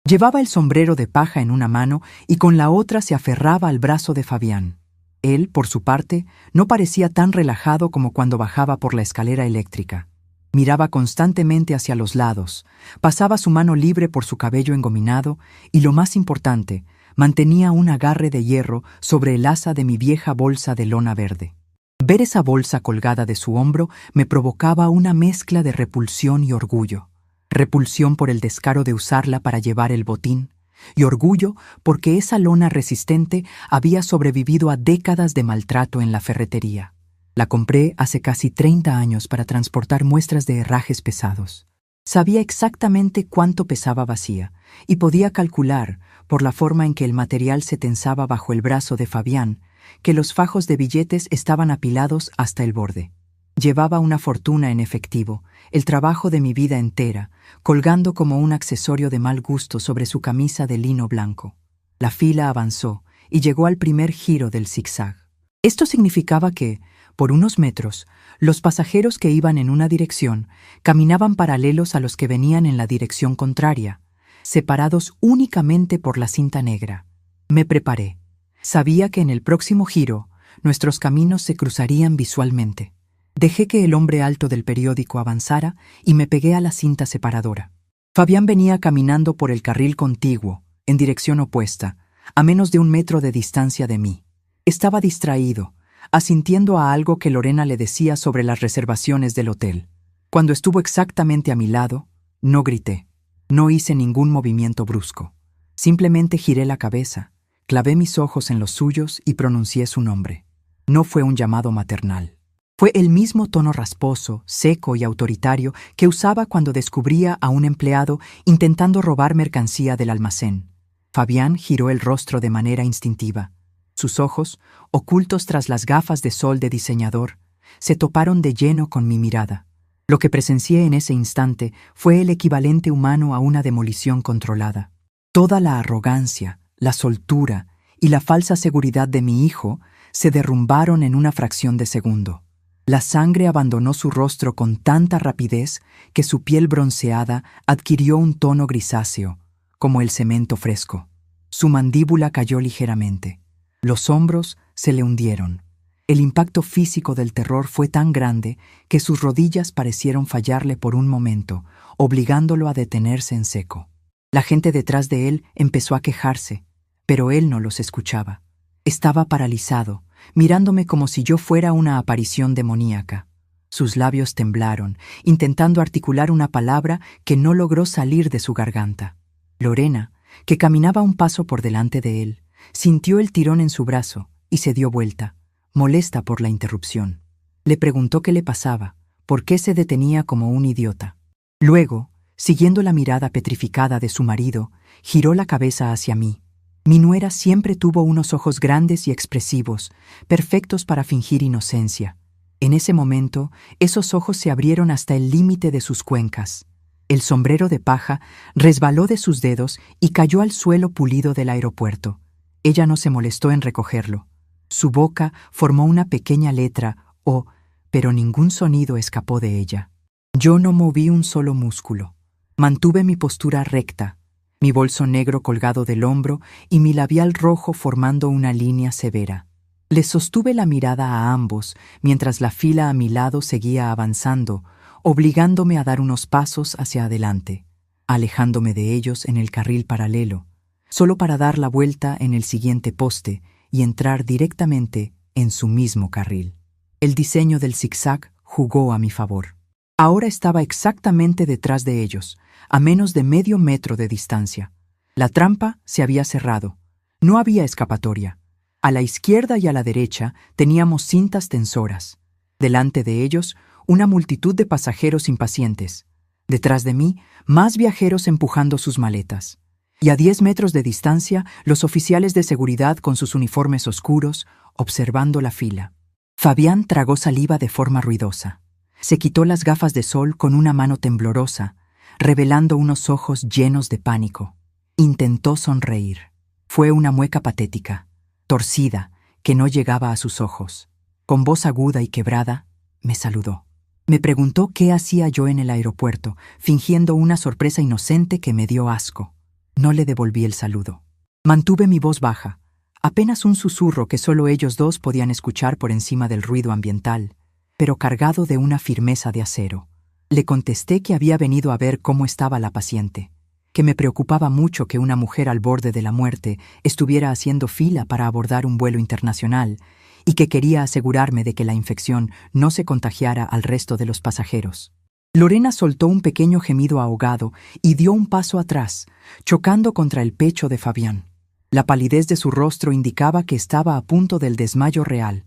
Llevaba el sombrero de paja en una mano y con la otra se aferraba al brazo de Fabián. Él, por su parte, no parecía tan relajado como cuando bajaba por la escalera eléctrica. Miraba constantemente hacia los lados, pasaba su mano libre por su cabello engominado y, lo más importante, mantenía un agarre de hierro sobre el asa de mi vieja bolsa de lona verde. Ver esa bolsa colgada de su hombro me provocaba una mezcla de repulsión y orgullo. Repulsión por el descaro de usarla para llevar el botín, y orgullo porque esa lona resistente había sobrevivido a décadas de maltrato en la ferretería. La compré hace casi 30 años para transportar muestras de herrajes pesados. Sabía exactamente cuánto pesaba vacía, y podía calcular, por la forma en que el material se tensaba bajo el brazo de Fabián, que los fajos de billetes estaban apilados hasta el borde. Llevaba una fortuna en efectivo, el trabajo de mi vida entera, colgando como un accesorio de mal gusto sobre su camisa de lino blanco. La fila avanzó y llegó al primer giro del zigzag. Esto significaba que, por unos metros, los pasajeros que iban en una dirección caminaban paralelos a los que venían en la dirección contraria, separados únicamente por la cinta negra. Me preparé. Sabía que en el próximo giro nuestros caminos se cruzarían visualmente. Dejé que el hombre alto del periódico avanzara y me pegué a la cinta separadora. Fabián venía caminando por el carril contiguo, en dirección opuesta, a menos de 1 metro de distancia de mí. Estaba distraído, asintiendo a algo que Lorena le decía sobre las reservaciones del hotel. Cuando estuvo exactamente a mi lado, no grité, no hice ningún movimiento brusco. Simplemente giré la cabeza, clavé mis ojos en los suyos y pronuncié su nombre. No fue un llamado maternal. Fue el mismo tono rasposo, seco y autoritario que usaba cuando descubría a un empleado intentando robar mercancía del almacén. Fabián giró el rostro de manera instintiva. Sus ojos, ocultos tras las gafas de sol de diseñador, se toparon de lleno con mi mirada. Lo que presencié en ese instante fue el equivalente humano a una demolición controlada. Toda la arrogancia, la soltura y la falsa seguridad de mi hijo se derrumbaron en una fracción de segundo. La sangre abandonó su rostro con tanta rapidez que su piel bronceada adquirió un tono grisáceo, como el cemento fresco. Su mandíbula cayó ligeramente. Los hombros se le hundieron. El impacto físico del terror fue tan grande que sus rodillas parecieron fallarle por un momento, obligándolo a detenerse en seco. La gente detrás de él empezó a quejarse, pero él no los escuchaba. Estaba paralizado, mirándome como si yo fuera una aparición demoníaca. Sus labios temblaron, intentando articular una palabra que no logró salir de su garganta. Lorena, que caminaba un paso por delante de él, sintió el tirón en su brazo y se dio vuelta, molesta por la interrupción. Le preguntó qué le pasaba, por qué se detenía como un idiota. Luego, siguiendo la mirada petrificada de su marido, giró la cabeza hacia mí. Mi nuera siempre tuvo unos ojos grandes y expresivos, perfectos para fingir inocencia. En ese momento, esos ojos se abrieron hasta el límite de sus cuencas. El sombrero de paja resbaló de sus dedos y cayó al suelo pulido del aeropuerto. Ella no se molestó en recogerlo. Su boca formó una pequeña letra O, pero ningún sonido escapó de ella. Yo no moví un solo músculo. Mantuve mi postura recta, mi bolso negro colgado del hombro y mi labial rojo formando una línea severa. Les sostuve la mirada a ambos mientras la fila a mi lado seguía avanzando, obligándome a dar unos pasos hacia adelante, alejándome de ellos en el carril paralelo, solo para dar la vuelta en el siguiente poste y entrar directamente en su mismo carril. El diseño del zigzag jugó a mi favor. Ahora estaba exactamente detrás de ellos, a menos de medio metro de distancia. La trampa se había cerrado. No había escapatoria. A la izquierda y a la derecha teníamos cintas tensoras. Delante de ellos, una multitud de pasajeros impacientes. Detrás de mí, más viajeros empujando sus maletas. Y a 10 metros de distancia, los oficiales de seguridad con sus uniformes oscuros, observando la fila. Fabián tragó saliva de forma ruidosa. Se quitó las gafas de sol con una mano temblorosa, revelando unos ojos llenos de pánico. Intentó sonreír. Fue una mueca patética, torcida, que no llegaba a sus ojos. Con voz aguda y quebrada, me saludó. Me preguntó qué hacía yo en el aeropuerto, fingiendo una sorpresa inocente que me dio asco. No le devolví el saludo. Mantuve mi voz baja, apenas un susurro que solo ellos dos podían escuchar por encima del ruido ambiental, pero cargado de una firmeza de acero. Le contesté que había venido a ver cómo estaba la paciente, que me preocupaba mucho que una mujer al borde de la muerte estuviera haciendo fila para abordar un vuelo internacional y que quería asegurarme de que la infección no se contagiara al resto de los pasajeros. Lorena soltó un pequeño gemido ahogado y dio un paso atrás, chocando contra el pecho de Fabián. La palidez de su rostro indicaba que estaba a punto del desmayo real,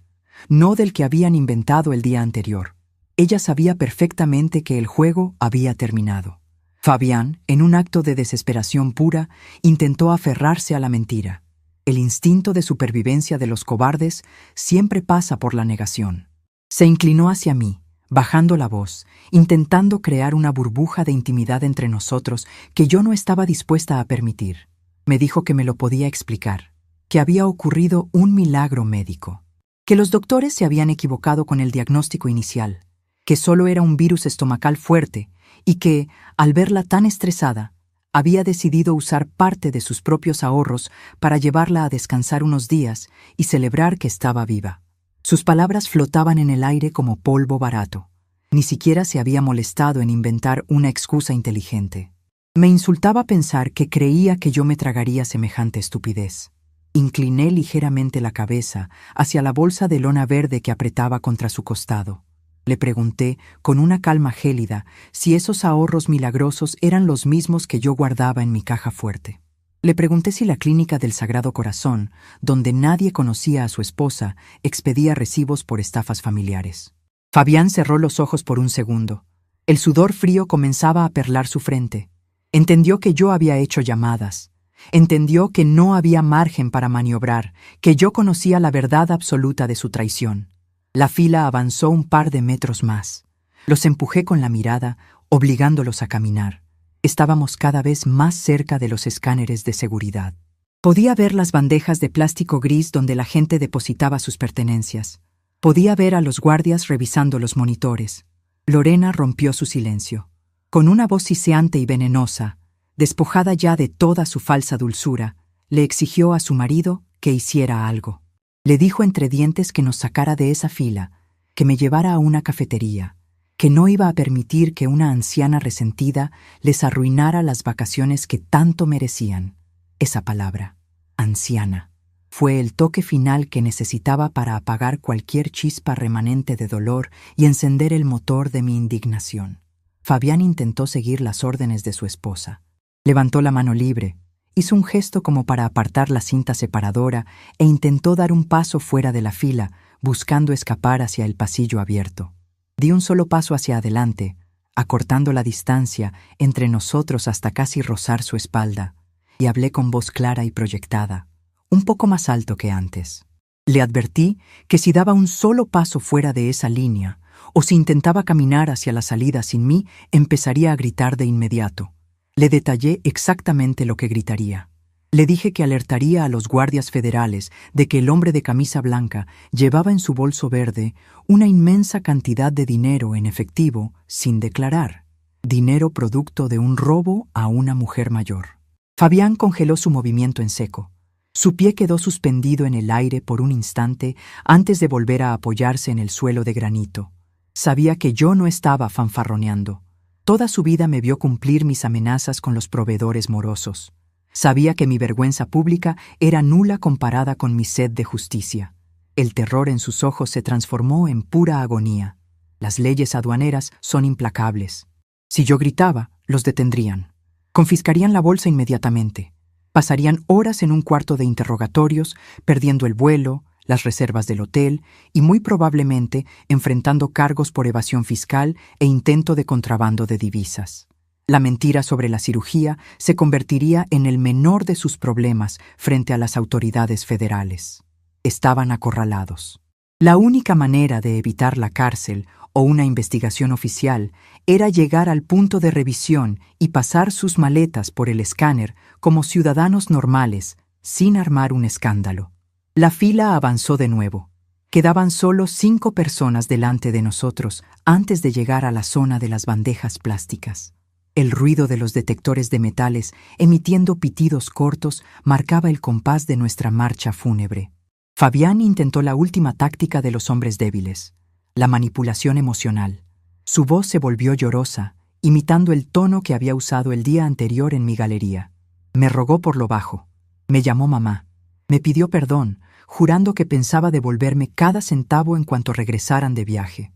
no del que habían inventado el día anterior. Ella sabía perfectamente que el juego había terminado. Fabián, en un acto de desesperación pura, intentó aferrarse a la mentira. El instinto de supervivencia de los cobardes siempre pasa por la negación. Se inclinó hacia mí, bajando la voz, intentando crear una burbuja de intimidad entre nosotros que yo no estaba dispuesta a permitir. Me dijo que me lo podía explicar, que había ocurrido un milagro médico, que los doctores se habían equivocado con el diagnóstico inicial, que solo era un virus estomacal fuerte y que, al verla tan estresada, había decidido usar parte de sus propios ahorros para llevarla a descansar unos días y celebrar que estaba viva. Sus palabras flotaban en el aire como polvo barato. Ni siquiera se había molestado en inventar una excusa inteligente. Me insultaba pensar que creía que yo me tragaría semejante estupidez. Incliné ligeramente la cabeza hacia la bolsa de lona verde que apretaba contra su costado. Le pregunté, con una calma gélida, si esos ahorros milagrosos eran los mismos que yo guardaba en mi caja fuerte. Le pregunté si la clínica del Sagrado Corazón, donde nadie conocía a su esposa, expedía recibos por estafas familiares. Fabián cerró los ojos por un segundo. El sudor frío comenzaba a perlar su frente. Entendió que yo había hecho llamadas. Entendió que no había margen para maniobrar, que yo conocía la verdad absoluta de su traición. La fila avanzó un par de metros más. Los empujé con la mirada, obligándolos a caminar. Estábamos cada vez más cerca de los escáneres de seguridad. Podía ver las bandejas de plástico gris donde la gente depositaba sus pertenencias. Podía ver a los guardias revisando los monitores. Lorena rompió su silencio. Con una voz siseante y venenosa, despojada ya de toda su falsa dulzura, le exigió a su marido que hiciera algo. Le dijo entre dientes que nos sacara de esa fila, que me llevara a una cafetería, que no iba a permitir que una anciana resentida les arruinara las vacaciones que tanto merecían. Esa palabra, anciana, fue el toque final que necesitaba para apagar cualquier chispa remanente de dolor y encender el motor de mi indignación. Fabián intentó seguir las órdenes de su esposa. Levantó la mano libre, hizo un gesto como para apartar la cinta separadora e intentó dar un paso fuera de la fila, buscando escapar hacia el pasillo abierto. Di un solo paso hacia adelante, acortando la distancia entre nosotros hasta casi rozar su espalda, y hablé con voz clara y proyectada, un poco más alto que antes. Le advertí que si daba un solo paso fuera de esa línea, o si intentaba caminar hacia la salida sin mí, empezaría a gritar de inmediato. Le detallé exactamente lo que gritaría. Le dije que alertaría a los guardias federales de que el hombre de camisa blanca llevaba en su bolso verde una inmensa cantidad de dinero en efectivo sin declarar. Dinero producto de un robo a una mujer mayor. Fabián congeló su movimiento en seco. Su pie quedó suspendido en el aire por un instante antes de volver a apoyarse en el suelo de granito. Sabía que yo no estaba fanfarroneando. Toda su vida me vio cumplir mis amenazas con los proveedores morosos. Sabía que mi vergüenza pública era nula comparada con mi sed de justicia. El terror en sus ojos se transformó en pura agonía. Las leyes aduaneras son implacables. Si yo gritaba, los detendrían. Confiscarían la bolsa inmediatamente. Pasarían horas en un cuarto de interrogatorios, perdiendo el vuelo, las reservas del hotel y muy probablemente enfrentando cargos por evasión fiscal e intento de contrabando de divisas. La mentira sobre la cirugía se convertiría en el menor de sus problemas frente a las autoridades federales. Estaban acorralados. La única manera de evitar la cárcel o una investigación oficial era llegar al punto de revisión y pasar sus maletas por el escáner como ciudadanos normales, sin armar un escándalo. La fila avanzó de nuevo. Quedaban solo 5 personas delante de nosotros antes de llegar a la zona de las bandejas plásticas. El ruido de los detectores de metales, emitiendo pitidos cortos, marcaba el compás de nuestra marcha fúnebre. Fabián intentó la última táctica de los hombres débiles, la manipulación emocional. Su voz se volvió llorosa, imitando el tono que había usado el día anterior en mi galería. Me rogó por lo bajo. Me llamó mamá. Me pidió perdón, jurando que pensaba devolverme cada centavo en cuanto regresaran de viaje.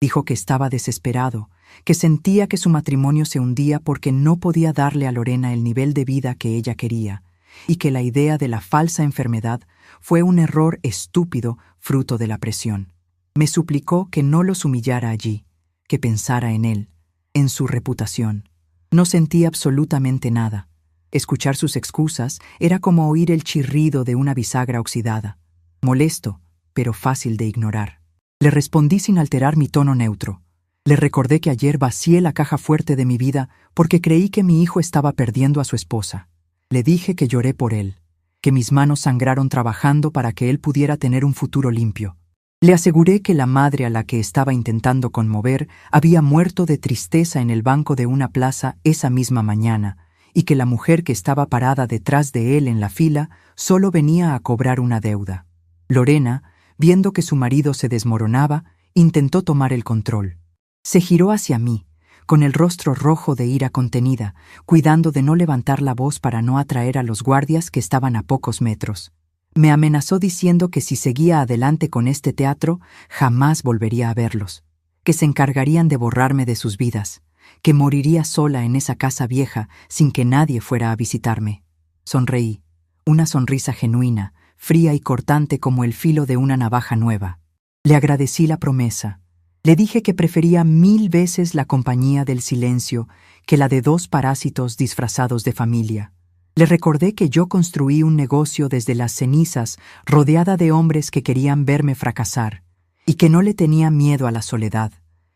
Dijo que estaba desesperado, que sentía que su matrimonio se hundía porque no podía darle a Lorena el nivel de vida que ella quería, y que la idea de la falsa enfermedad fue un error estúpido fruto de la presión. Me suplicó que no los humillara allí, que pensara en él, en su reputación. No sentí absolutamente nada. Escuchar sus excusas era como oír el chirrido de una bisagra oxidada, molesto, pero fácil de ignorar. Le respondí sin alterar mi tono neutro. Le recordé que ayer vacié la caja fuerte de mi vida porque creí que mi hijo estaba perdiendo a su esposa. Le dije que lloré por él, que mis manos sangraron trabajando para que él pudiera tener un futuro limpio. Le aseguré que la madre a la que estaba intentando conmover había muerto de tristeza en el banco de una plaza esa misma mañana, y que la mujer que estaba parada detrás de él en la fila solo venía a cobrar una deuda. Lorena, viendo que su marido se desmoronaba, intentó tomar el control. Se giró hacia mí, con el rostro rojo de ira contenida, cuidando de no levantar la voz para no atraer a los guardias que estaban a pocos metros. Me amenazó diciendo que si seguía adelante con este teatro, jamás volvería a verlos, que se encargarían de borrarme de sus vidas, que moriría sola en esa casa vieja sin que nadie fuera a visitarme. Sonreí, una sonrisa genuina, fría y cortante como el filo de una navaja nueva. Le agradecí la promesa. Le dije que prefería 1000 veces la compañía del silencio que la de 2 parásitos disfrazados de familia. Le recordé que yo construí un negocio desde las cenizas rodeada de hombres que querían verme fracasar y que no le tenía miedo a la soledad,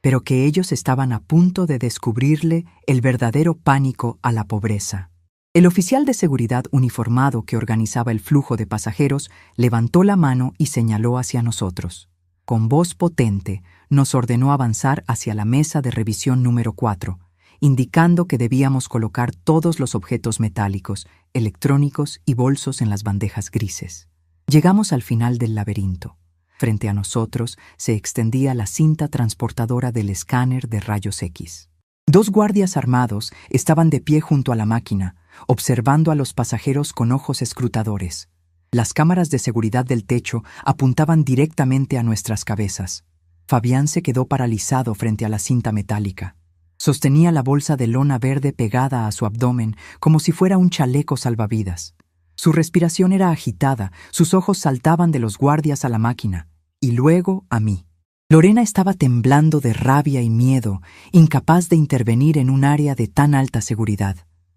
pero que ellos estaban a punto de descubrirle el verdadero pánico a la pobreza. El oficial de seguridad uniformado que organizaba el flujo de pasajeros levantó la mano y señaló hacia nosotros. Con voz potente, nos ordenó avanzar hacia la mesa de revisión número 4, indicando que debíamos colocar todos los objetos metálicos, electrónicos y bolsos en las bandejas grises. Llegamos al final del laberinto. Frente a nosotros se extendía la cinta transportadora del escáner de rayos X. 2 guardias armados estaban de pie junto a la máquina, observando a los pasajeros con ojos escrutadores. Las cámaras de seguridad del techo apuntaban directamente a nuestras cabezas. Fabián se quedó paralizado frente a la cinta metálica. Sostenía la bolsa de lona verde pegada a su abdomen como si fuera un chaleco salvavidas. Su respiración era agitada, sus ojos saltaban de los guardias a la máquina, y luego a mí. Lorena estaba temblando de rabia y miedo, incapaz de intervenir en un área de tan alta seguridad.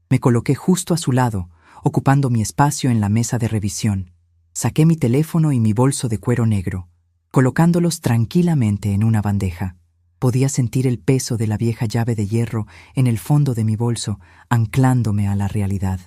Me coloqué justo a su lado, ocupando mi espacio en la mesa de revisión. Saqué mi teléfono y mi bolso de cuero negro, colocándolos tranquilamente en una bandeja. Podía sentir el peso de la vieja llave de hierro en el fondo de mi bolso, anclándome a la realidad.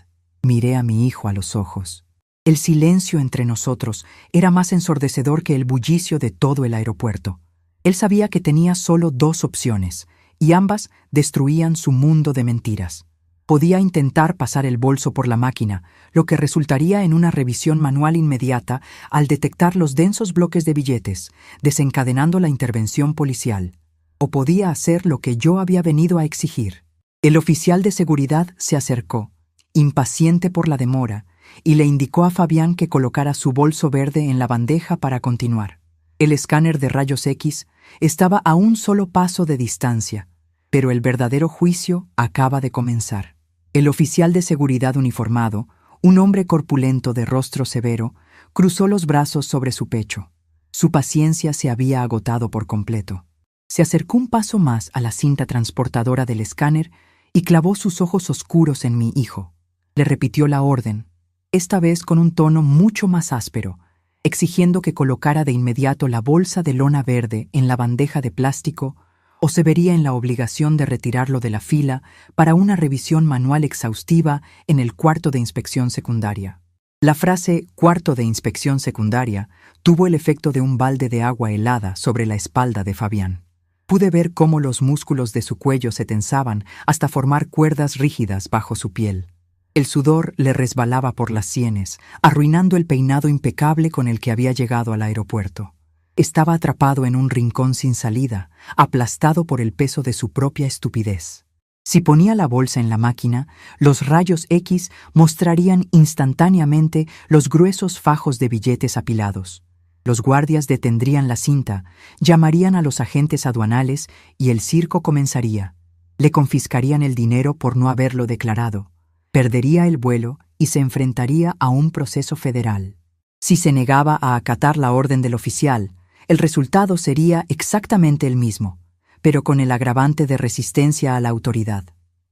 Miré a mi hijo a los ojos. El silencio entre nosotros era más ensordecedor que el bullicio de todo el aeropuerto. Él sabía que tenía solo 2 opciones, y ambas destruían su mundo de mentiras. Podía intentar pasar el bolso por la máquina, lo que resultaría en una revisión manual inmediata al detectar los densos bloques de billetes, desencadenando la intervención policial. O podía hacer lo que yo había venido a exigir. El oficial de seguridad se acercó, impaciente por la demora, y le indicó a Fabián que colocara su bolso verde en la bandeja para continuar. El escáner de rayos X estaba a un solo paso de distancia, pero el verdadero juicio acaba de comenzar. El oficial de seguridad uniformado, un hombre corpulento de rostro severo, cruzó los brazos sobre su pecho. Su paciencia se había agotado por completo. Se acercó un paso más a la cinta transportadora del escáner y clavó sus ojos oscuros en mi hijo. Le repitió la orden, esta vez con un tono mucho más áspero, exigiendo que colocara de inmediato la bolsa de lona verde en la bandeja de plástico o se vería en la obligación de retirarlo de la fila para una revisión manual exhaustiva en el cuarto de inspección secundaria. La frase «cuarto de inspección secundaria» tuvo el efecto de un balde de agua helada sobre la espalda de Fabián. Pude ver cómo los músculos de su cuello se tensaban hasta formar cuerdas rígidas bajo su piel. El sudor le resbalaba por las sienes, arruinando el peinado impecable con el que había llegado al aeropuerto. Estaba atrapado en un rincón sin salida, aplastado por el peso de su propia estupidez. Si ponía la bolsa en la máquina, los rayos X mostrarían instantáneamente los gruesos fajos de billetes apilados. Los guardias detendrían la cinta, llamarían a los agentes aduanales y el circo comenzaría. Le confiscarían el dinero por no haberlo declarado. Perdería el vuelo y se enfrentaría a un proceso federal. Si se negaba a acatar la orden del oficial, el resultado sería exactamente el mismo, pero con el agravante de resistencia a la autoridad.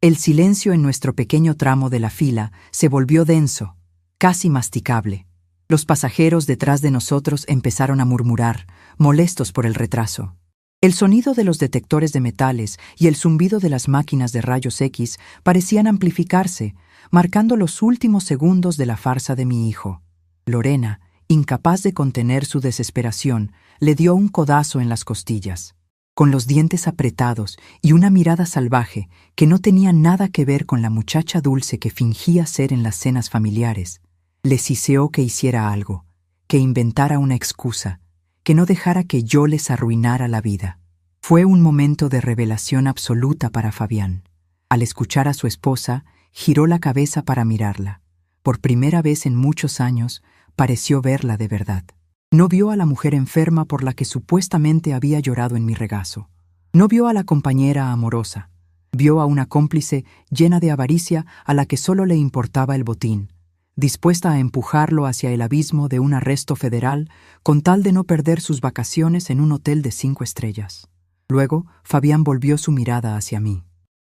El silencio en nuestro pequeño tramo de la fila se volvió denso, casi masticable. Los pasajeros detrás de nosotros empezaron a murmurar, molestos por el retraso. El sonido de los detectores de metales y el zumbido de las máquinas de rayos X parecían amplificarse, marcando los últimos segundos de la farsa de mi hijo. Lorena, incapaz de contener su desesperación, le dio un codazo en las costillas. Con los dientes apretados y una mirada salvaje que no tenía nada que ver con la muchacha dulce que fingía ser en las cenas familiares, le siseó que hiciera algo, que inventara una excusa, que no dejara que yo les arruinara la vida. Fue un momento de revelación absoluta para Fabián. Al escuchar a su esposa, giró la cabeza para mirarla. Por primera vez en muchos años, pareció verla de verdad. No vio a la mujer enferma por la que supuestamente había llorado en mi regazo. No vio a la compañera amorosa. Vio a una cómplice llena de avaricia a la que solo le importaba el botín, dispuesta a empujarlo hacia el abismo de un arresto federal con tal de no perder sus vacaciones en un hotel de 5 estrellas. Luego, Fabián volvió su mirada hacia mí.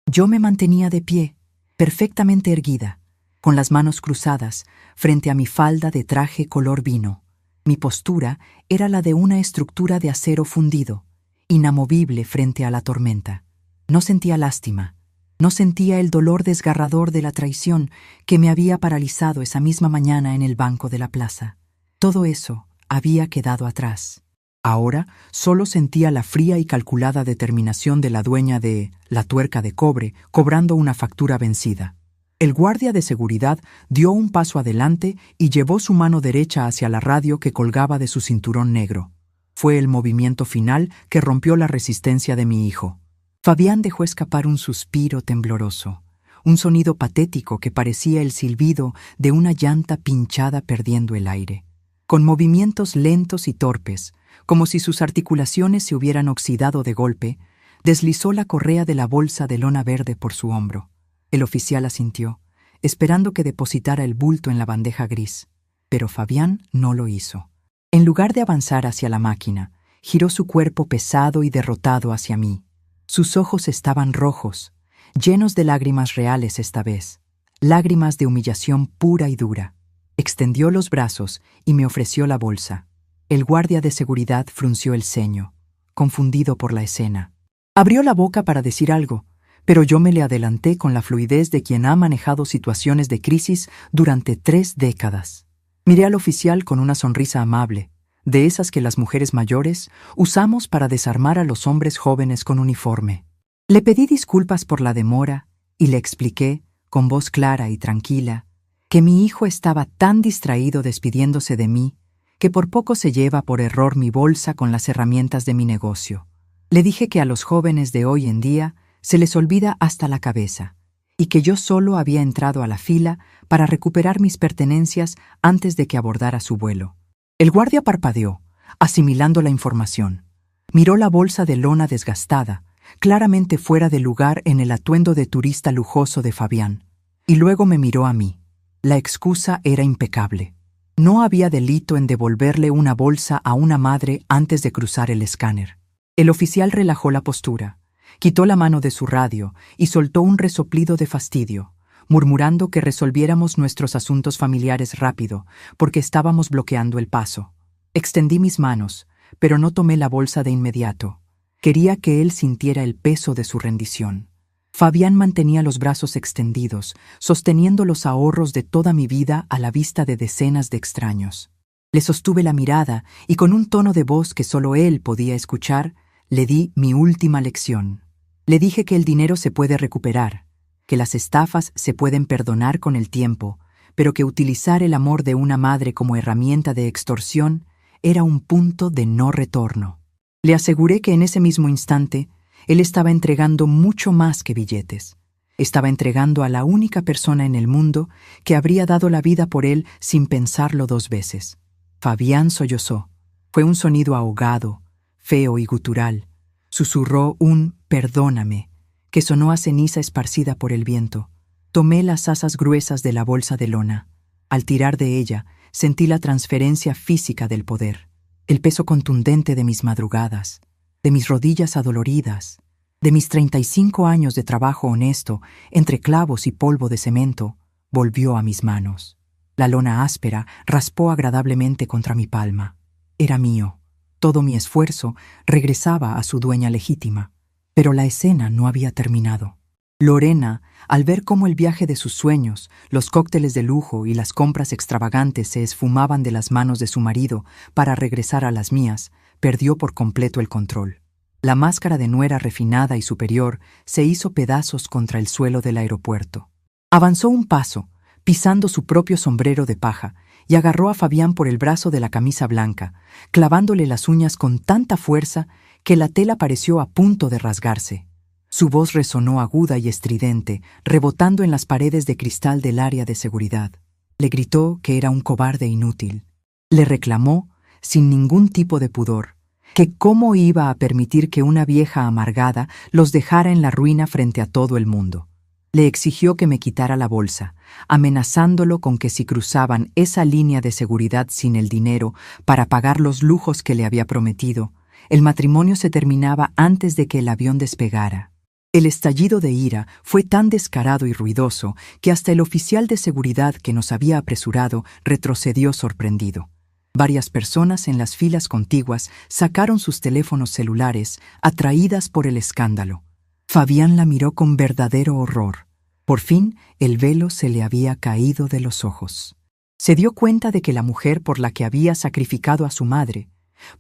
Yo me mantenía de pie, perfectamente erguida, con las manos cruzadas, frente a mi falda de traje color vino. Mi postura era la de una estructura de acero fundido, inamovible frente a la tormenta. No sentía lástima, no sentía el dolor desgarrador de la traición que me había paralizado esa misma mañana en el banco de la plaza. Todo eso había quedado atrás. Ahora solo sentía la fría y calculada determinación de la dueña de la tuerca de cobre cobrando una factura vencida. El guardia de seguridad dio un paso adelante y llevó su mano derecha hacia la radio que colgaba de su cinturón negro. Fue el movimiento final que rompió la resistencia de mi hijo. Fabián dejó escapar un suspiro tembloroso, un sonido patético que parecía el silbido de una llanta pinchada perdiendo el aire. Con movimientos lentos y torpes, como si sus articulaciones se hubieran oxidado de golpe, deslizó la correa de la bolsa de lona verde por su hombro. El oficial asintió, esperando que depositara el bulto en la bandeja gris, pero Fabián no lo hizo. En lugar de avanzar hacia la máquina, giró su cuerpo pesado y derrotado hacia mí. Sus ojos estaban rojos, llenos de lágrimas reales esta vez, lágrimas de humillación pura y dura. Extendió los brazos y me ofreció la bolsa. El guardia de seguridad frunció el ceño, confundido por la escena. Abrió la boca para decir algo, pero yo me le adelanté con la fluidez de quien ha manejado situaciones de crisis durante 3 décadas. Miré al oficial con una sonrisa amable, de esas que las mujeres mayores usamos para desarmar a los hombres jóvenes con uniforme. Le pedí disculpas por la demora y le expliqué, con voz clara y tranquila, que mi hijo estaba tan distraído despidiéndose de mí que por poco se lleva por error mi bolsa con las herramientas de mi negocio. Le dije que a los jóvenes de hoy en día se les olvida hasta la cabeza, y que yo solo había entrado a la fila para recuperar mis pertenencias antes de que abordara su vuelo. El guardia parpadeó, asimilando la información. Miró la bolsa de lona desgastada, claramente fuera de lugar en el atuendo de turista lujoso de Fabián, y luego me miró a mí. La excusa era impecable. No había delito en devolverle una bolsa a una madre antes de cruzar el escáner. El oficial relajó la postura, quitó la mano de su radio y soltó un resoplido de fastidio, murmurando que resolviéramos nuestros asuntos familiares rápido, porque estábamos bloqueando el paso. Extendí mis manos, pero no tomé la bolsa de inmediato. Quería que él sintiera el peso de su rendición. Fabián mantenía los brazos extendidos, sosteniendo los ahorros de toda mi vida a la vista de decenas de extraños. Le sostuve la mirada y con un tono de voz que solo él podía escuchar, le di mi última lección. Le dije que el dinero se puede recuperar, que las estafas se pueden perdonar con el tiempo, pero que utilizar el amor de una madre como herramienta de extorsión era un punto de no retorno. Le aseguré que en ese mismo instante él estaba entregando mucho más que billetes. Estaba entregando a la única persona en el mundo que habría dado la vida por él sin pensarlo 2 veces. Fabián sollozó. Fue un sonido ahogado, feo y gutural. Susurró un «perdóname», que sonó a ceniza esparcida por el viento. Tomé las asas gruesas de la bolsa de lona. Al tirar de ella, sentí la transferencia física del poder, el peso contundente de mis madrugadas, de mis rodillas adoloridas, de mis 35 años de trabajo honesto entre clavos y polvo de cemento, volvió a mis manos. La lona áspera raspó agradablemente contra mi palma. Era mío. Todo mi esfuerzo regresaba a su dueña legítima. Pero la escena no había terminado. Lorena, al ver cómo el viaje de sus sueños, los cócteles de lujo y las compras extravagantes se esfumaban de las manos de su marido para regresar a las mías, perdió por completo el control. La máscara de nuera refinada y superior se hizo pedazos contra el suelo del aeropuerto. Avanzó un paso, pisando su propio sombrero de paja, y agarró a Fabián por el brazo de la camisa blanca, clavándole las uñas con tanta fuerza que la tela pareció a punto de rasgarse. Su voz resonó aguda y estridente, rebotando en las paredes de cristal del área de seguridad. Le gritó que era un cobarde inútil. Le reclamó, sin ningún tipo de pudor, que cómo iba a permitir que una vieja amargada los dejara en la ruina frente a todo el mundo. Le exigió que me quitara la bolsa, amenazándolo con que si cruzaban esa línea de seguridad sin el dinero para pagar los lujos que le había prometido, el matrimonio se terminaba antes de que el avión despegara. El estallido de ira fue tan descarado y ruidoso que hasta el oficial de seguridad que nos había apresurado retrocedió sorprendido. Varias personas en las filas contiguas sacaron sus teléfonos celulares, atraídas por el escándalo. Fabián la miró con verdadero horror. Por fin, el velo se le había caído de los ojos. Se dio cuenta de que la mujer por la que había sacrificado a su madre,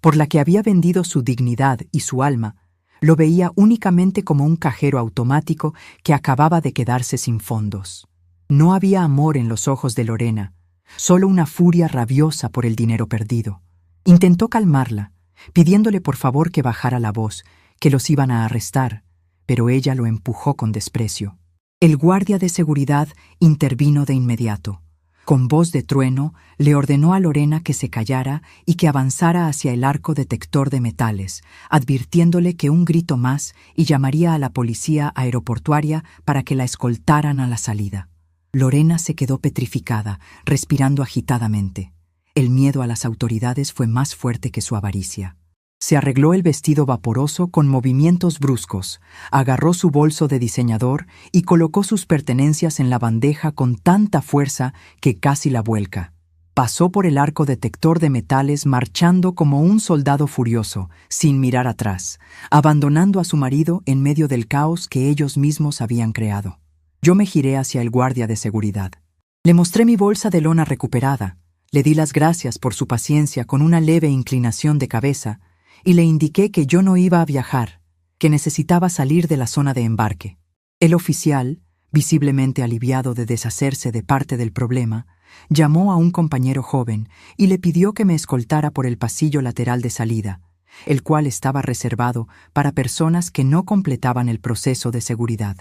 por la que había vendido su dignidad y su alma, lo veía únicamente como un cajero automático que acababa de quedarse sin fondos. No había amor en los ojos de Lorena, solo una furia rabiosa por el dinero perdido. Intentó calmarla, pidiéndole por favor que bajara la voz, que los iban a arrestar, pero ella lo empujó con desprecio. El guardia de seguridad intervino de inmediato. Con voz de trueno, le ordenó a Lorena que se callara y que avanzara hacia el arco detector de metales, advirtiéndole que un grito más y llamaría a la policía aeroportuaria para que la escoltaran a la salida. Lorena se quedó petrificada, respirando agitadamente. El miedo a las autoridades fue más fuerte que su avaricia. Se arregló el vestido vaporoso con movimientos bruscos, agarró su bolso de diseñador y colocó sus pertenencias en la bandeja con tanta fuerza que casi la vuelca. Pasó por el arco detector de metales marchando como un soldado furioso, sin mirar atrás, abandonando a su marido en medio del caos que ellos mismos habían creado. Yo me giré hacia el guardia de seguridad. Le mostré mi bolsa de lona recuperada, le di las gracias por su paciencia con una leve inclinación de cabeza y le indiqué que yo no iba a viajar, que necesitaba salir de la zona de embarque. El oficial, visiblemente aliviado de deshacerse de parte del problema, llamó a un compañero joven y le pidió que me escoltara por el pasillo lateral de salida, el cual estaba reservado para personas que no completaban el proceso de seguridad.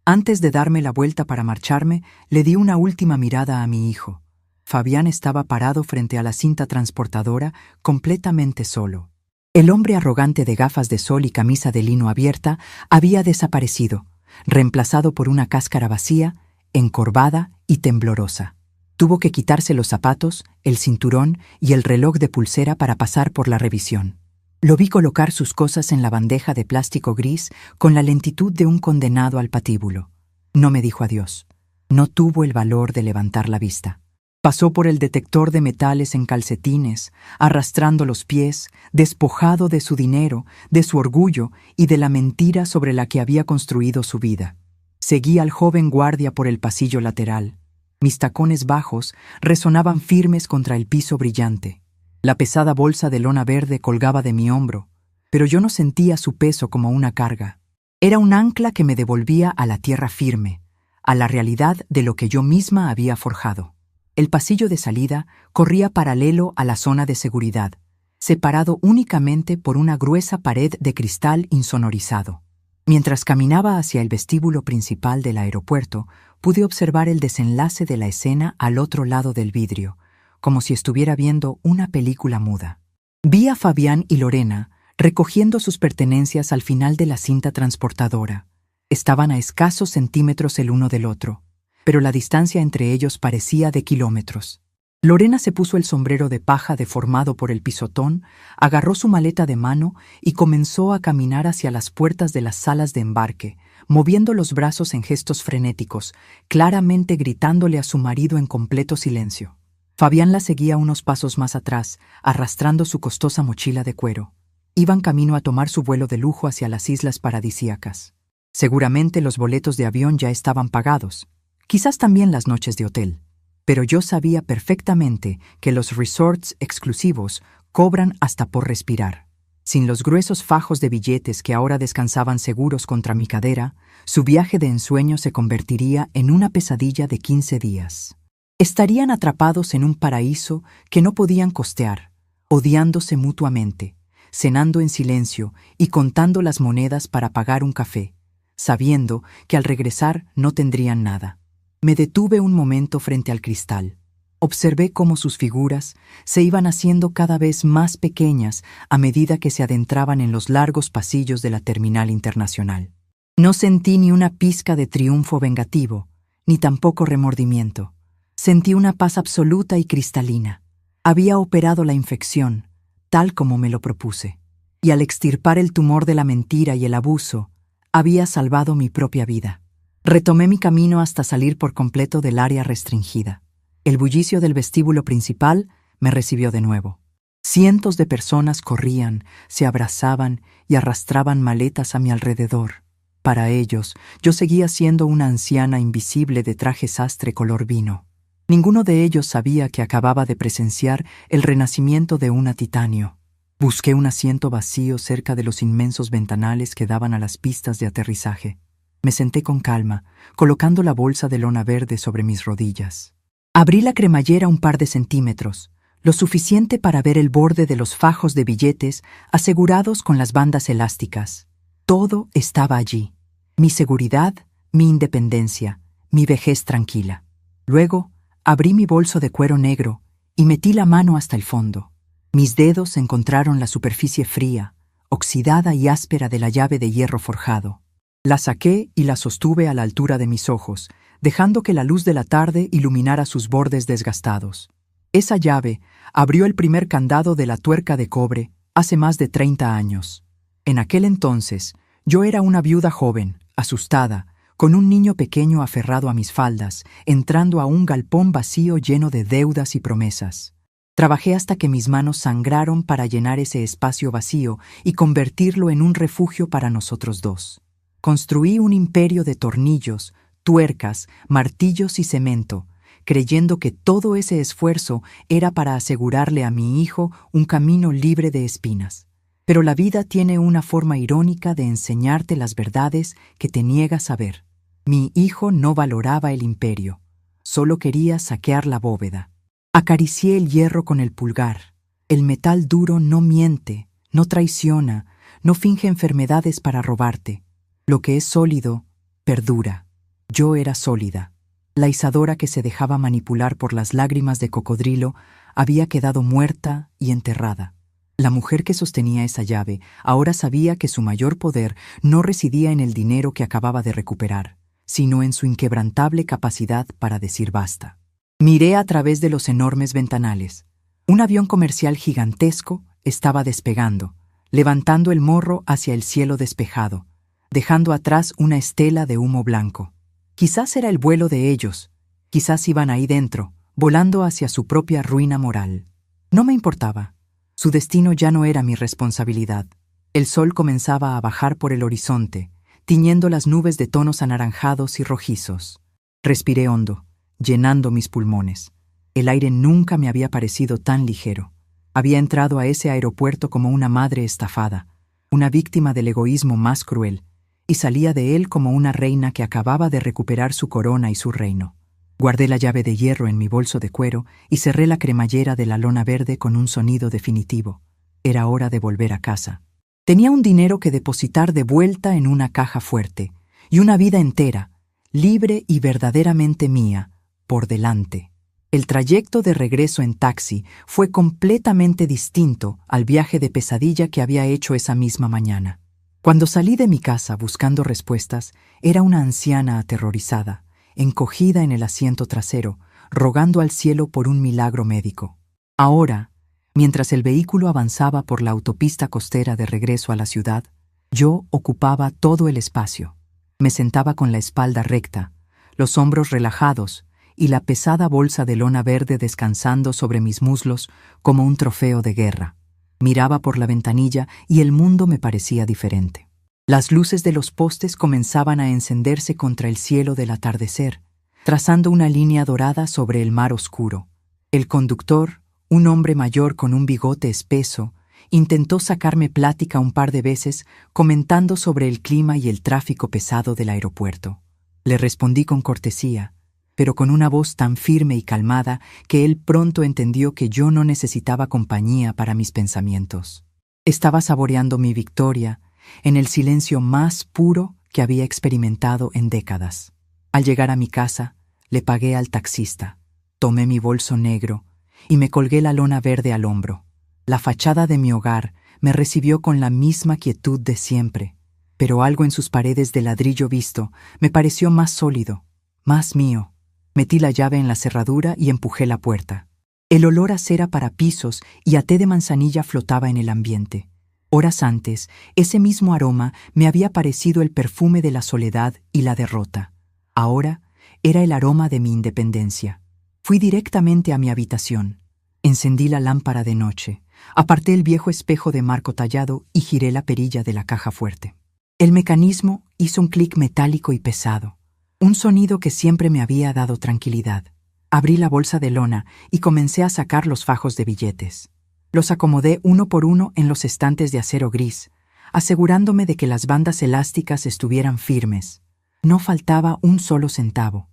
Antes de darme la vuelta para marcharme, le di una última mirada a mi hijo. Fabián estaba parado frente a la cinta transportadora, completamente solo. El hombre arrogante de gafas de sol y camisa de lino abierta había desaparecido, reemplazado por una cáscara vacía, encorvada y temblorosa. Tuvo que quitarse los zapatos, el cinturón y el reloj de pulsera para pasar por la revisión. Lo vi colocar sus cosas en la bandeja de plástico gris con la lentitud de un condenado al patíbulo. No me dijo adiós. No tuvo el valor de levantar la vista. Pasó por el detector de metales en calcetines, arrastrando los pies, despojado de su dinero, de su orgullo y de la mentira sobre la que había construido su vida. Seguí al joven guardia por el pasillo lateral. Mis tacones bajos resonaban firmes contra el piso brillante. La pesada bolsa de lona verde colgaba de mi hombro, pero yo no sentía su peso como una carga. Era un ancla que me devolvía a la tierra firme, a la realidad de lo que yo misma había forjado. El pasillo de salida corría paralelo a la zona de seguridad, separado únicamente por una gruesa pared de cristal insonorizado. Mientras caminaba hacia el vestíbulo principal del aeropuerto, pude observar el desenlace de la escena al otro lado del vidrio, como si estuviera viendo una película muda. Vi a Fabián y Lorena recogiendo sus pertenencias al final de la cinta transportadora. Estaban a escasos centímetros el uno del otro, pero la distancia entre ellos parecía de kilómetros. Lorena se puso el sombrero de paja deformado por el pisotón, agarró su maleta de mano y comenzó a caminar hacia las puertas de las salas de embarque, moviendo los brazos en gestos frenéticos, claramente gritándole a su marido en completo silencio. Fabián la seguía unos pasos más atrás, arrastrando su costosa mochila de cuero. Iban camino a tomar su vuelo de lujo hacia las islas paradisíacas. Seguramente los boletos de avión ya estaban pagados, quizás también las noches de hotel. Pero yo sabía perfectamente que los resorts exclusivos cobran hasta por respirar. Sin los gruesos fajos de billetes que ahora descansaban seguros contra mi cadera, su viaje de ensueño se convertiría en una pesadilla de 15 días. Estarían atrapados en un paraíso que no podían costear, odiándose mutuamente, cenando en silencio y contando las monedas para pagar un café, sabiendo que al regresar no tendrían nada. Me detuve un momento frente al cristal. Observé cómo sus figuras se iban haciendo cada vez más pequeñas a medida que se adentraban en los largos pasillos de la terminal internacional. No sentí ni una pizca de triunfo vengativo, ni tampoco remordimiento. Sentí una paz absoluta y cristalina. Había operado la infección, tal como me lo propuse, y al extirpar el tumor de la mentira y el abuso, había salvado mi propia vida. Retomé mi camino hasta salir por completo del área restringida. El bullicio del vestíbulo principal me recibió de nuevo. Cientos de personas corrían, se abrazaban y arrastraban maletas a mi alrededor. Para ellos, yo seguía siendo una anciana invisible de traje sastre color vino. Ninguno de ellos sabía que acababa de presenciar el renacimiento de una titanio. Busqué un asiento vacío cerca de los inmensos ventanales que daban a las pistas de aterrizaje. Me senté con calma, colocando la bolsa de lona verde sobre mis rodillas. Abrí la cremallera un par de centímetros, lo suficiente para ver el borde de los fajos de billetes asegurados con las bandas elásticas. Todo estaba allí. Mi seguridad, mi independencia, mi vejez tranquila. Luego, abrí mi bolso de cuero negro y metí la mano hasta el fondo. Mis dedos encontraron la superficie fría, oxidada y áspera de la llave de hierro forjado. La saqué y la sostuve a la altura de mis ojos, dejando que la luz de la tarde iluminara sus bordes desgastados. Esa llave abrió el primer candado de la tuerca de cobre hace más de 30 años. En aquel entonces, yo era una viuda joven, asustada, con un niño pequeño aferrado a mis faldas, entrando a un galpón vacío lleno de deudas y promesas. Trabajé hasta que mis manos sangraron para llenar ese espacio vacío y convertirlo en un refugio para nosotros dos. Construí un imperio de tornillos, tuercas, martillos y cemento, creyendo que todo ese esfuerzo era para asegurarle a mi hijo un camino libre de espinas. Pero la vida tiene una forma irónica de enseñarte las verdades que te niega saber. Mi hijo no valoraba el imperio, solo quería saquear la bóveda. Acaricié el hierro con el pulgar. El metal duro no miente, no traiciona, no finge enfermedades para robarte. Lo que es sólido, perdura. Yo era sólida. La Isadora que se dejaba manipular por las lágrimas de cocodrilo había quedado muerta y enterrada. La mujer que sostenía esa llave ahora sabía que su mayor poder no residía en el dinero que acababa de recuperar, sino en su inquebrantable capacidad para decir basta. Miré a través de los enormes ventanales. Un avión comercial gigantesco estaba despegando, levantando el morro hacia el cielo despejado, dejando atrás una estela de humo blanco. Quizás era el vuelo de ellos, quizás iban ahí dentro, volando hacia su propia ruina moral. No me importaba. Su destino ya no era mi responsabilidad. El sol comenzaba a bajar por el horizonte, tiñendo las nubes de tonos anaranjados y rojizos. Respiré hondo, llenando mis pulmones. El aire nunca me había parecido tan ligero. Había entrado a ese aeropuerto como una madre estafada, una víctima del egoísmo más cruel, y salía de él como una reina que acababa de recuperar su corona y su reino. Guardé la llave de hierro en mi bolso de cuero y cerré la cremallera de la lona verde con un sonido definitivo. Era hora de volver a casa. Tenía un dinero que depositar de vuelta en una caja fuerte, y una vida entera, libre y verdaderamente mía, por delante. El trayecto de regreso en taxi fue completamente distinto al viaje de pesadilla que había hecho esa misma mañana. Cuando salí de mi casa buscando respuestas, era una anciana aterrorizada, encogida en el asiento trasero, rogando al cielo por un milagro médico. Ahora, mientras el vehículo avanzaba por la autopista costera de regreso a la ciudad, yo ocupaba todo el espacio. Me sentaba con la espalda recta, los hombros relajados y la pesada bolsa de lona verde descansando sobre mis muslos como un trofeo de guerra. Miraba por la ventanilla y el mundo me parecía diferente. Las luces de los postes comenzaban a encenderse contra el cielo del atardecer, trazando una línea dorada sobre el mar oscuro. El conductor, un hombre mayor con un bigote espeso, intentó sacarme plática un par de veces comentando sobre el clima y el tráfico pesado del aeropuerto. Le respondí con cortesía, pero con una voz tan firme y calmada que él pronto entendió que yo no necesitaba compañía para mis pensamientos. Estaba saboreando mi victoria en el silencio más puro que había experimentado en décadas. Al llegar a mi casa, le pagué al taxista, tomé mi bolso negro y me colgué la lona verde al hombro. La fachada de mi hogar me recibió con la misma quietud de siempre, pero algo en sus paredes de ladrillo visto me pareció más sólido, más mío. Metí la llave en la cerradura y empujé la puerta. El olor a cera para pisos y a té de manzanilla flotaba en el ambiente. Horas antes, ese mismo aroma me había parecido el perfume de la soledad y la derrota. Ahora era el aroma de mi independencia. Fui directamente a mi habitación. Encendí la lámpara de noche, Aparté el viejo espejo de marco tallado y giré la perilla de la caja fuerte. El mecanismo hizo un clic metálico y pesado, un sonido que siempre me había dado tranquilidad. Abrí la bolsa de lona y comencé a sacar los fajos de billetes. Los acomodé uno por uno en los estantes de acero gris, asegurándome de que las bandas elásticas estuvieran firmes. No faltaba un solo centavo.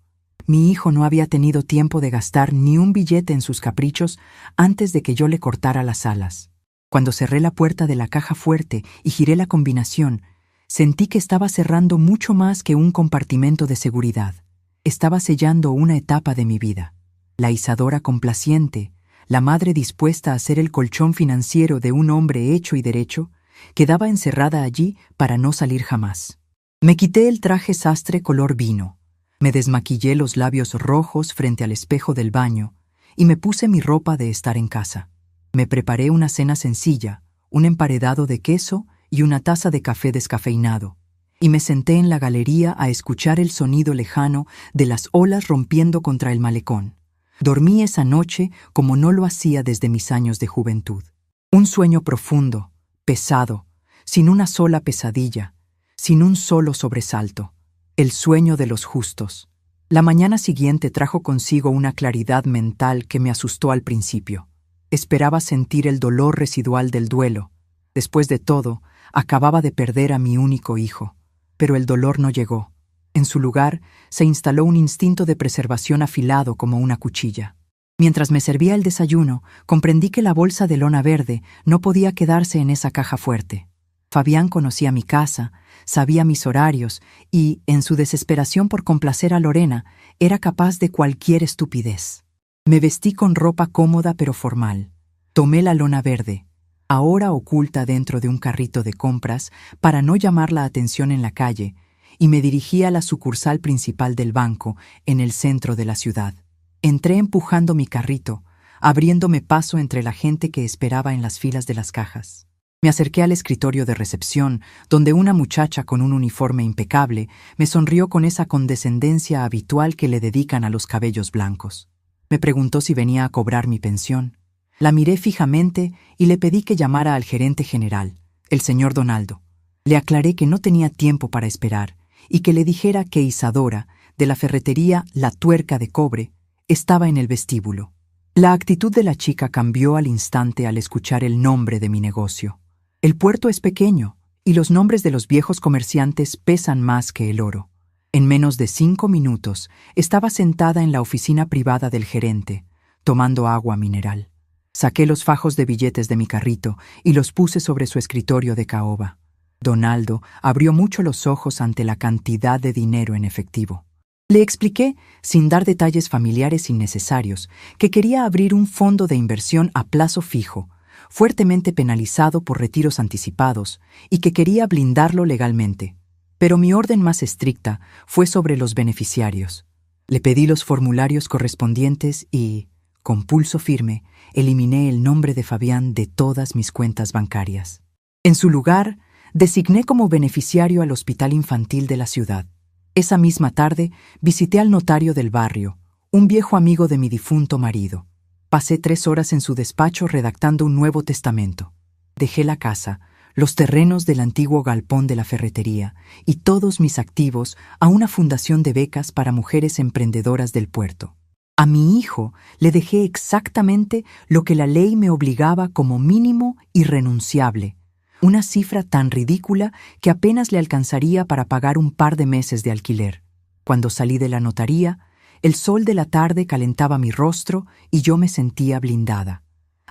Mi hijo no había tenido tiempo de gastar ni un billete en sus caprichos antes de que yo le cortara las alas. Cuando cerré la puerta de la caja fuerte y giré la combinación, sentí que estaba cerrando mucho más que un compartimento de seguridad. Estaba sellando una etapa de mi vida. La Isadora complaciente, la madre dispuesta a ser el colchón financiero de un hombre hecho y derecho, quedaba encerrada allí para no salir jamás. Me quité el traje sastre color vino. Me desmaquillé los labios rojos frente al espejo del baño y me puse mi ropa de estar en casa. Me preparé una cena sencilla, un emparedado de queso y una taza de café descafeinado, y me senté en la galería a escuchar el sonido lejano de las olas rompiendo contra el malecón. Dormí esa noche como no lo hacía desde mis años de juventud. Un sueño profundo, pesado, sin una sola pesadilla, sin un solo sobresalto. El sueño de los justos. La mañana siguiente trajo consigo una claridad mental que me asustó al principio. Esperaba sentir el dolor residual del duelo. Después de todo, acababa de perder a mi único hijo. Pero el dolor no llegó. En su lugar, se instaló un instinto de preservación afilado como una cuchilla. Mientras me servía el desayuno, comprendí que la bolsa de lona verde no podía quedarse en esa caja fuerte. Fabián conocía mi casa, sabía mis horarios y, en su desesperación por complacer a Lorena, era capaz de cualquier estupidez. Me vestí con ropa cómoda pero formal. Tomé la lona verde, ahora oculta dentro de un carrito de compras para no llamar la atención en la calle, y me dirigí a la sucursal principal del banco en el centro de la ciudad. Entré empujando mi carrito, abriéndome paso entre la gente que esperaba en las filas de las cajas. Me acerqué al escritorio de recepción, donde una muchacha con un uniforme impecable me sonrió con esa condescendencia habitual que le dedican a los cabellos blancos. Me preguntó si venía a cobrar mi pensión. La miré fijamente y le pedí que llamara al gerente general, el señor Donaldo. Le aclaré que no tenía tiempo para esperar y que le dijera que Isadora, de la ferretería La Tuerca de Cobre, estaba en el vestíbulo. La actitud de la chica cambió al instante al escuchar el nombre de mi negocio. El puerto es pequeño y los nombres de los viejos comerciantes pesan más que el oro. En menos de 5 minutos estaba sentada en la oficina privada del gerente, tomando agua mineral. Saqué los fajos de billetes de mi carrito y los puse sobre su escritorio de caoba. Donaldo abrió mucho los ojos ante la cantidad de dinero en efectivo. Le expliqué, sin dar detalles familiares innecesarios, que quería abrir un fondo de inversión a plazo fijo, fuertemente penalizado por retiros anticipados, y que quería blindarlo legalmente. Pero mi orden más estricta fue sobre los beneficiarios. Le pedí los formularios correspondientes y, con pulso firme, eliminé el nombre de Fabián de todas mis cuentas bancarias. En su lugar, designé como beneficiario al Hospital Infantil de la ciudad. Esa misma tarde visité al notario del barrio, un viejo amigo de mi difunto marido. Pasé 3 horas en su despacho redactando un nuevo testamento. Dejé la casa, los terrenos del antiguo galpón de la ferretería y todos mis activos a una fundación de becas para mujeres emprendedoras del puerto. A mi hijo le dejé exactamente lo que la ley me obligaba como mínimo irrenunciable, una cifra tan ridícula que apenas le alcanzaría para pagar un par de meses de alquiler. Cuando salí de la notaría, el sol de la tarde calentaba mi rostro y yo me sentía blindada.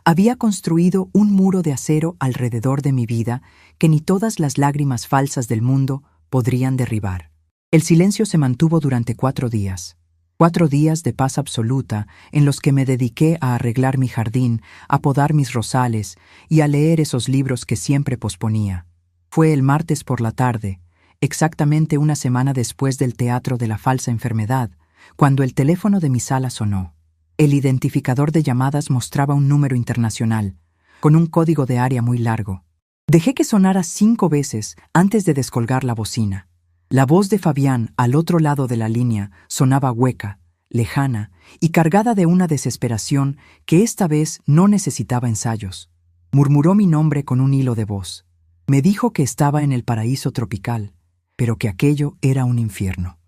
Había construido un muro de acero alrededor de mi vida que ni todas las lágrimas falsas del mundo podrían derribar. El silencio se mantuvo durante 4 días. 4 días de paz absoluta en los que me dediqué a arreglar mi jardín, a podar mis rosales y a leer esos libros que siempre posponía. Fue el martes por la tarde, exactamente una semana después del teatro de la falsa enfermedad, cuando el teléfono de mi sala sonó. El identificador de llamadas mostraba un número internacional, con un código de área muy largo. Dejé que sonara 5 veces antes de descolgar la bocina. La voz de Fabián al otro lado de la línea sonaba hueca, lejana y cargada de una desesperación que esta vez no necesitaba ensayos. Murmuró mi nombre con un hilo de voz. Me dijo que estaba en el paraíso tropical, pero que aquello era un infierno.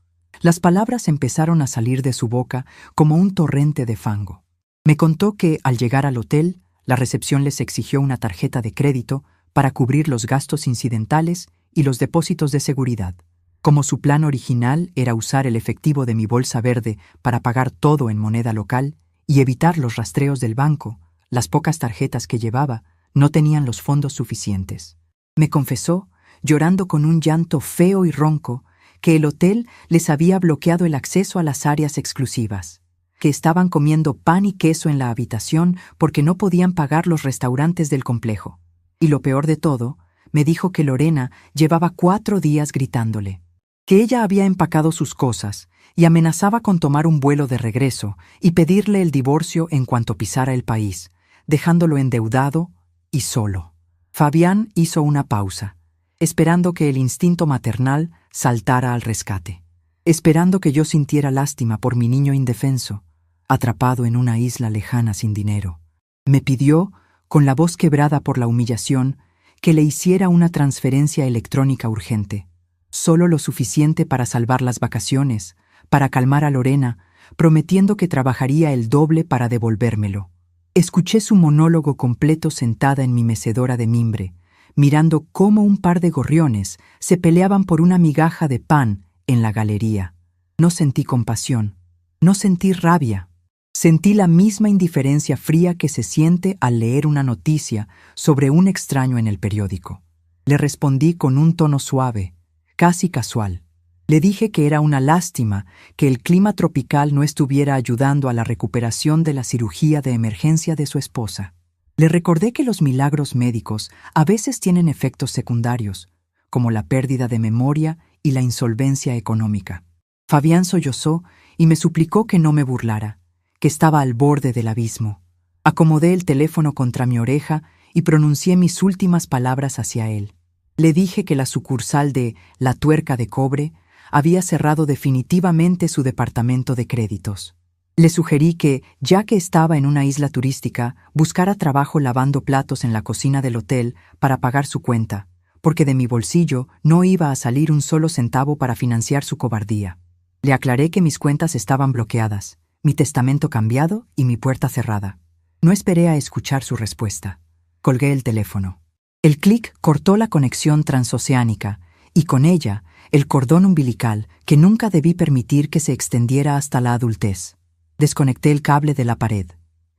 Las palabras empezaron a salir de su boca como un torrente de fango. Me contó que, al llegar al hotel, la recepción les exigió una tarjeta de crédito para cubrir los gastos incidentales y los depósitos de seguridad. Como su plan original era usar el efectivo de mi bolsa verde para pagar todo en moneda local y evitar los rastreos del banco, las pocas tarjetas que llevaba no tenían los fondos suficientes. Me confesó, llorando con un llanto feo y ronco, que el hotel les había bloqueado el acceso a las áreas exclusivas, que estaban comiendo pan y queso en la habitación porque no podían pagar los restaurantes del complejo. Y lo peor de todo, me dijo que Lorena llevaba 4 días gritándole, que ella había empacado sus cosas y amenazaba con tomar un vuelo de regreso y pedirle el divorcio en cuanto pisara el país, dejándolo endeudado y solo. Fabián hizo una pausa, esperando que el instinto maternal saltara al rescate, esperando que yo sintiera lástima por mi niño indefenso, atrapado en una isla lejana sin dinero. Me pidió, con la voz quebrada por la humillación, que le hiciera una transferencia electrónica urgente, solo lo suficiente para salvar las vacaciones, para calmar a Lorena, prometiendo que trabajaría el doble para devolvérmelo. Escuché su monólogo completo sentada en mi mecedora de mimbre, mirando cómo un par de gorriones se peleaban por una migaja de pan en la galería. No sentí compasión, no sentí rabia. Sentí la misma indiferencia fría que se siente al leer una noticia sobre un extraño en el periódico. Le respondí con un tono suave, casi casual. Le dije que era una lástima que el clima tropical no estuviera ayudando a la recuperación de la cirugía de emergencia de su esposa. Le recordé que los milagros médicos a veces tienen efectos secundarios, como la pérdida de memoria y la insolvencia económica. Fabián sollozó y me suplicó que no me burlara, que estaba al borde del abismo. Acomodé el teléfono contra mi oreja y pronuncié mis últimas palabras hacia él. Le dije que la sucursal de La Tuerca de Cobre había cerrado definitivamente su departamento de créditos. Le sugerí que, ya que estaba en una isla turística, buscara trabajo lavando platos en la cocina del hotel para pagar su cuenta, porque de mi bolsillo no iba a salir un solo centavo para financiar su cobardía. Le aclaré que mis cuentas estaban bloqueadas, mi testamento cambiado y mi puerta cerrada. No esperé a escuchar su respuesta. Colgué el teléfono. El clic cortó la conexión transoceánica y con ella el cordón umbilical que nunca debí permitir que se extendiera hasta la adultez. Desconecté el cable de la pared.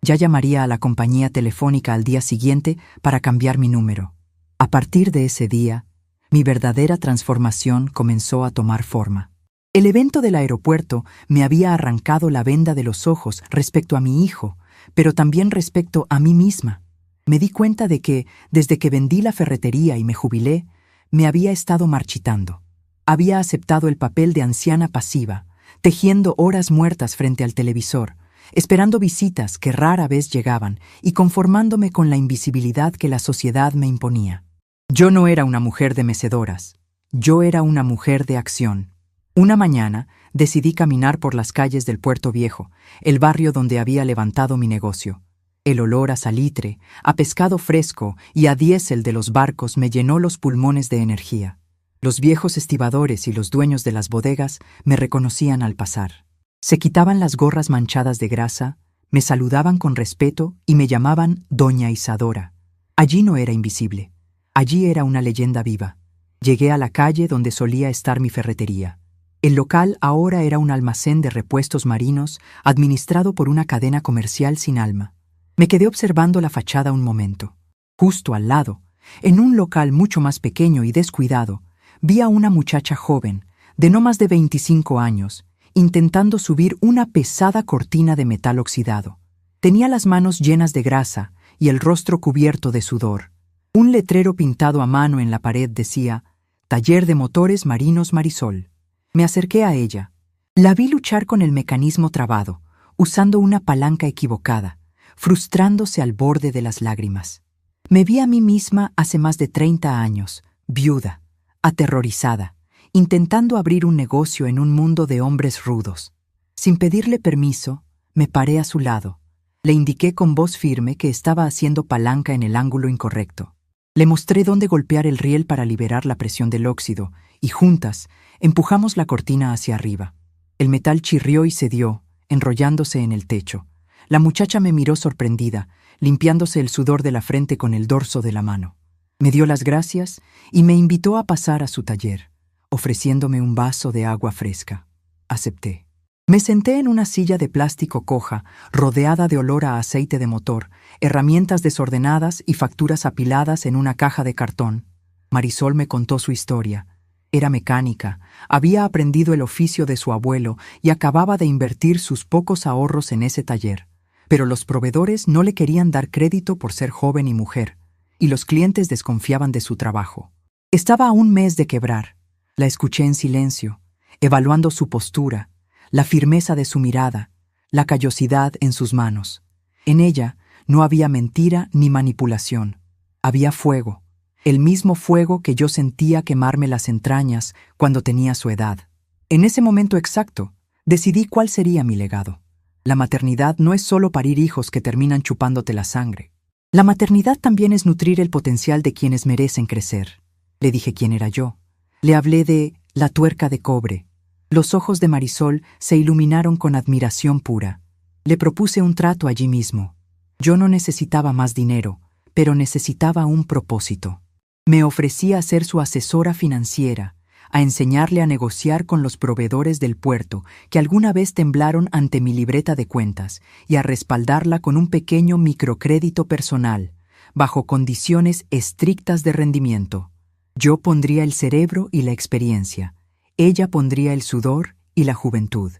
Ya llamaría a la compañía telefónica al día siguiente para cambiar mi número. A partir de ese día, mi verdadera transformación comenzó a tomar forma. El evento del aeropuerto me había arrancado la venda de los ojos respecto a mi hijo, pero también respecto a mí misma. Me di cuenta de que, desde que vendí la ferretería y me jubilé, me había estado marchitando. Había aceptado el papel de anciana pasiva, tejiendo horas muertas frente al televisor, esperando visitas que rara vez llegaban y conformándome con la invisibilidad que la sociedad me imponía. Yo no era una mujer de mecedoras, yo era una mujer de acción. Una mañana decidí caminar por las calles del Puerto Viejo, el barrio donde había levantado mi negocio. El olor a salitre, a pescado fresco y a diésel de los barcos me llenó los pulmones de energía. Los viejos estibadores y los dueños de las bodegas me reconocían al pasar. Se quitaban las gorras manchadas de grasa, me saludaban con respeto y me llamaban Doña Isadora. Allí no era invisible, allí era una leyenda viva. Llegué a la calle donde solía estar mi ferretería. El local ahora era un almacén de repuestos marinos administrado por una cadena comercial sin alma. Me quedé observando la fachada un momento. Justo al lado, en un local mucho más pequeño y descuidado, vi a una muchacha joven, de no más de 25 años, intentando subir una pesada cortina de metal oxidado. Tenía las manos llenas de grasa y el rostro cubierto de sudor. Un letrero pintado a mano en la pared decía: Taller de Motores Marinos Marisol. Me acerqué a ella. La vi luchar con el mecanismo trabado, usando una palanca equivocada, frustrándose al borde de las lágrimas. Me vi a mí misma hace más de 30 años, viuda, aterrorizada, intentando abrir un negocio en un mundo de hombres rudos. Sin pedirle permiso, me paré a su lado. Le indiqué con voz firme que estaba haciendo palanca en el ángulo incorrecto. Le mostré dónde golpear el riel para liberar la presión del óxido, y juntas empujamos la cortina hacia arriba. El metal chirrió y cedió, enrollándose en el techo. La muchacha me miró sorprendida, limpiándose el sudor de la frente con el dorso de la mano. Me dio las gracias y me invitó a pasar a su taller, ofreciéndome un vaso de agua fresca. Acepté. Me senté en una silla de plástico coja, rodeada de olor a aceite de motor, herramientas desordenadas y facturas apiladas en una caja de cartón. Marisol me contó su historia. Era mecánica, había aprendido el oficio de su abuelo y acababa de invertir sus pocos ahorros en ese taller. Pero los proveedores no le querían dar crédito por ser joven y mujer, y los clientes desconfiaban de su trabajo. Estaba a un mes de quebrar. La escuché en silencio, evaluando su postura, la firmeza de su mirada, la callosidad en sus manos. En ella no había mentira ni manipulación. Había fuego, el mismo fuego que yo sentía quemarme las entrañas cuando tenía su edad. En ese momento exacto, decidí cuál sería mi legado. La maternidad no es solo parir hijos que terminan chupándote la sangre. La maternidad también es nutrir el potencial de quienes merecen crecer. Le dije quién era yo. Le hablé de la tuerca de cobre. Los ojos de Marisol se iluminaron con admiración pura. Le propuse un trato allí mismo. Yo no necesitaba más dinero, pero necesitaba un propósito. Me ofrecí a ser su asesora financiera, a enseñarle a negociar con los proveedores del puerto que alguna vez temblaron ante mi libreta de cuentas y a respaldarla con un pequeño microcrédito personal, bajo condiciones estrictas de rendimiento. Yo pondría el cerebro y la experiencia. Ella pondría el sudor y la juventud.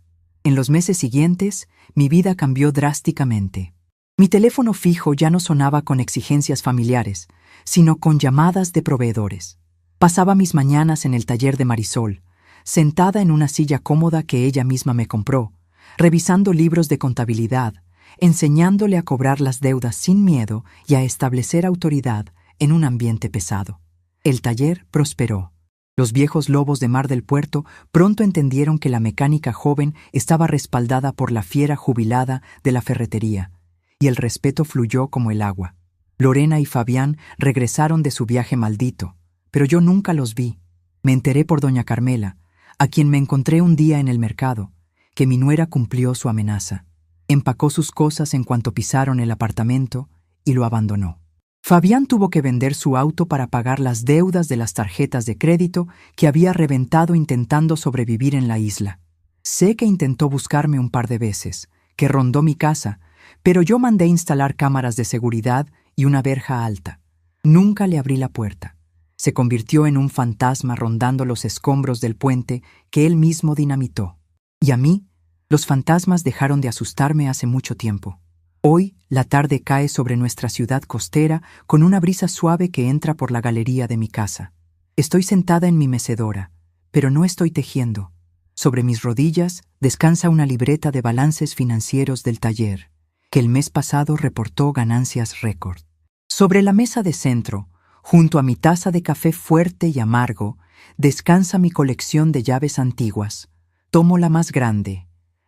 En los meses siguientes, mi vida cambió drásticamente. Mi teléfono fijo ya no sonaba con exigencias familiares, sino con llamadas de proveedores. Pasaba mis mañanas en el taller de Marisol, sentada en una silla cómoda que ella misma me compró, revisando libros de contabilidad, enseñándole a cobrar las deudas sin miedo y a establecer autoridad en un ambiente pesado. El taller prosperó. Los viejos lobos de Mar del Puerto pronto entendieron que la mecánica joven estaba respaldada por la fiera jubilada de la ferretería, y el respeto fluyó como el agua. Lorena y Fabián regresaron de su viaje maldito, pero yo nunca los vi. Me enteré por doña Carmela, a quien me encontré un día en el mercado, que mi nuera cumplió su amenaza. Empacó sus cosas en cuanto pisaron el apartamento y lo abandonó. Fabián tuvo que vender su auto para pagar las deudas de las tarjetas de crédito que había reventado intentando sobrevivir en la isla. Sé que intentó buscarme un par de veces, que rondó mi casa, pero yo mandé instalar cámaras de seguridad y una verja alta. Nunca le abrí la puerta. Se convirtió en un fantasma rondando los escombros del puente que él mismo dinamitó. Y a mí, los fantasmas dejaron de asustarme hace mucho tiempo. Hoy, la tarde cae sobre nuestra ciudad costera con una brisa suave que entra por la galería de mi casa. Estoy sentada en mi mecedora, pero no estoy tejiendo. Sobre mis rodillas descansa una libreta de balances financieros del taller, que el mes pasado reportó ganancias récord. Sobre la mesa de centro, junto a mi taza de café fuerte y amargo, descansa mi colección de llaves antiguas. Tomo la más grande,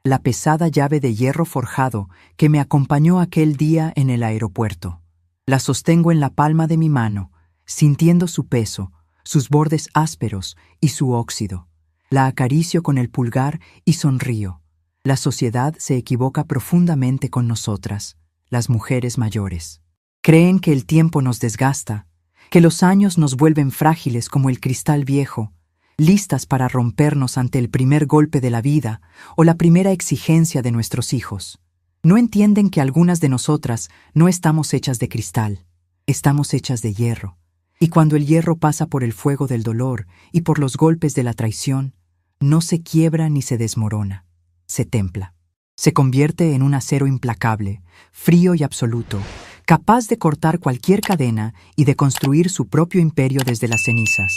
la pesada llave de hierro forjado que me acompañó aquel día en el aeropuerto. La sostengo en la palma de mi mano, sintiendo su peso, sus bordes ásperos y su óxido. La acaricio con el pulgar y sonrío. La sociedad se equivoca profundamente con nosotras, las mujeres mayores. Creen que el tiempo nos desgasta, que los años nos vuelven frágiles como el cristal viejo, listas para rompernos ante el primer golpe de la vida o la primera exigencia de nuestros hijos. No entienden que algunas de nosotras no estamos hechas de cristal, estamos hechas de hierro. Y cuando el hierro pasa por el fuego del dolor y por los golpes de la traición, no se quiebra ni se desmorona, se templa. Se convierte en un acero implacable, frío y absoluto, capaz de cortar cualquier cadena y de construir su propio imperio desde las cenizas.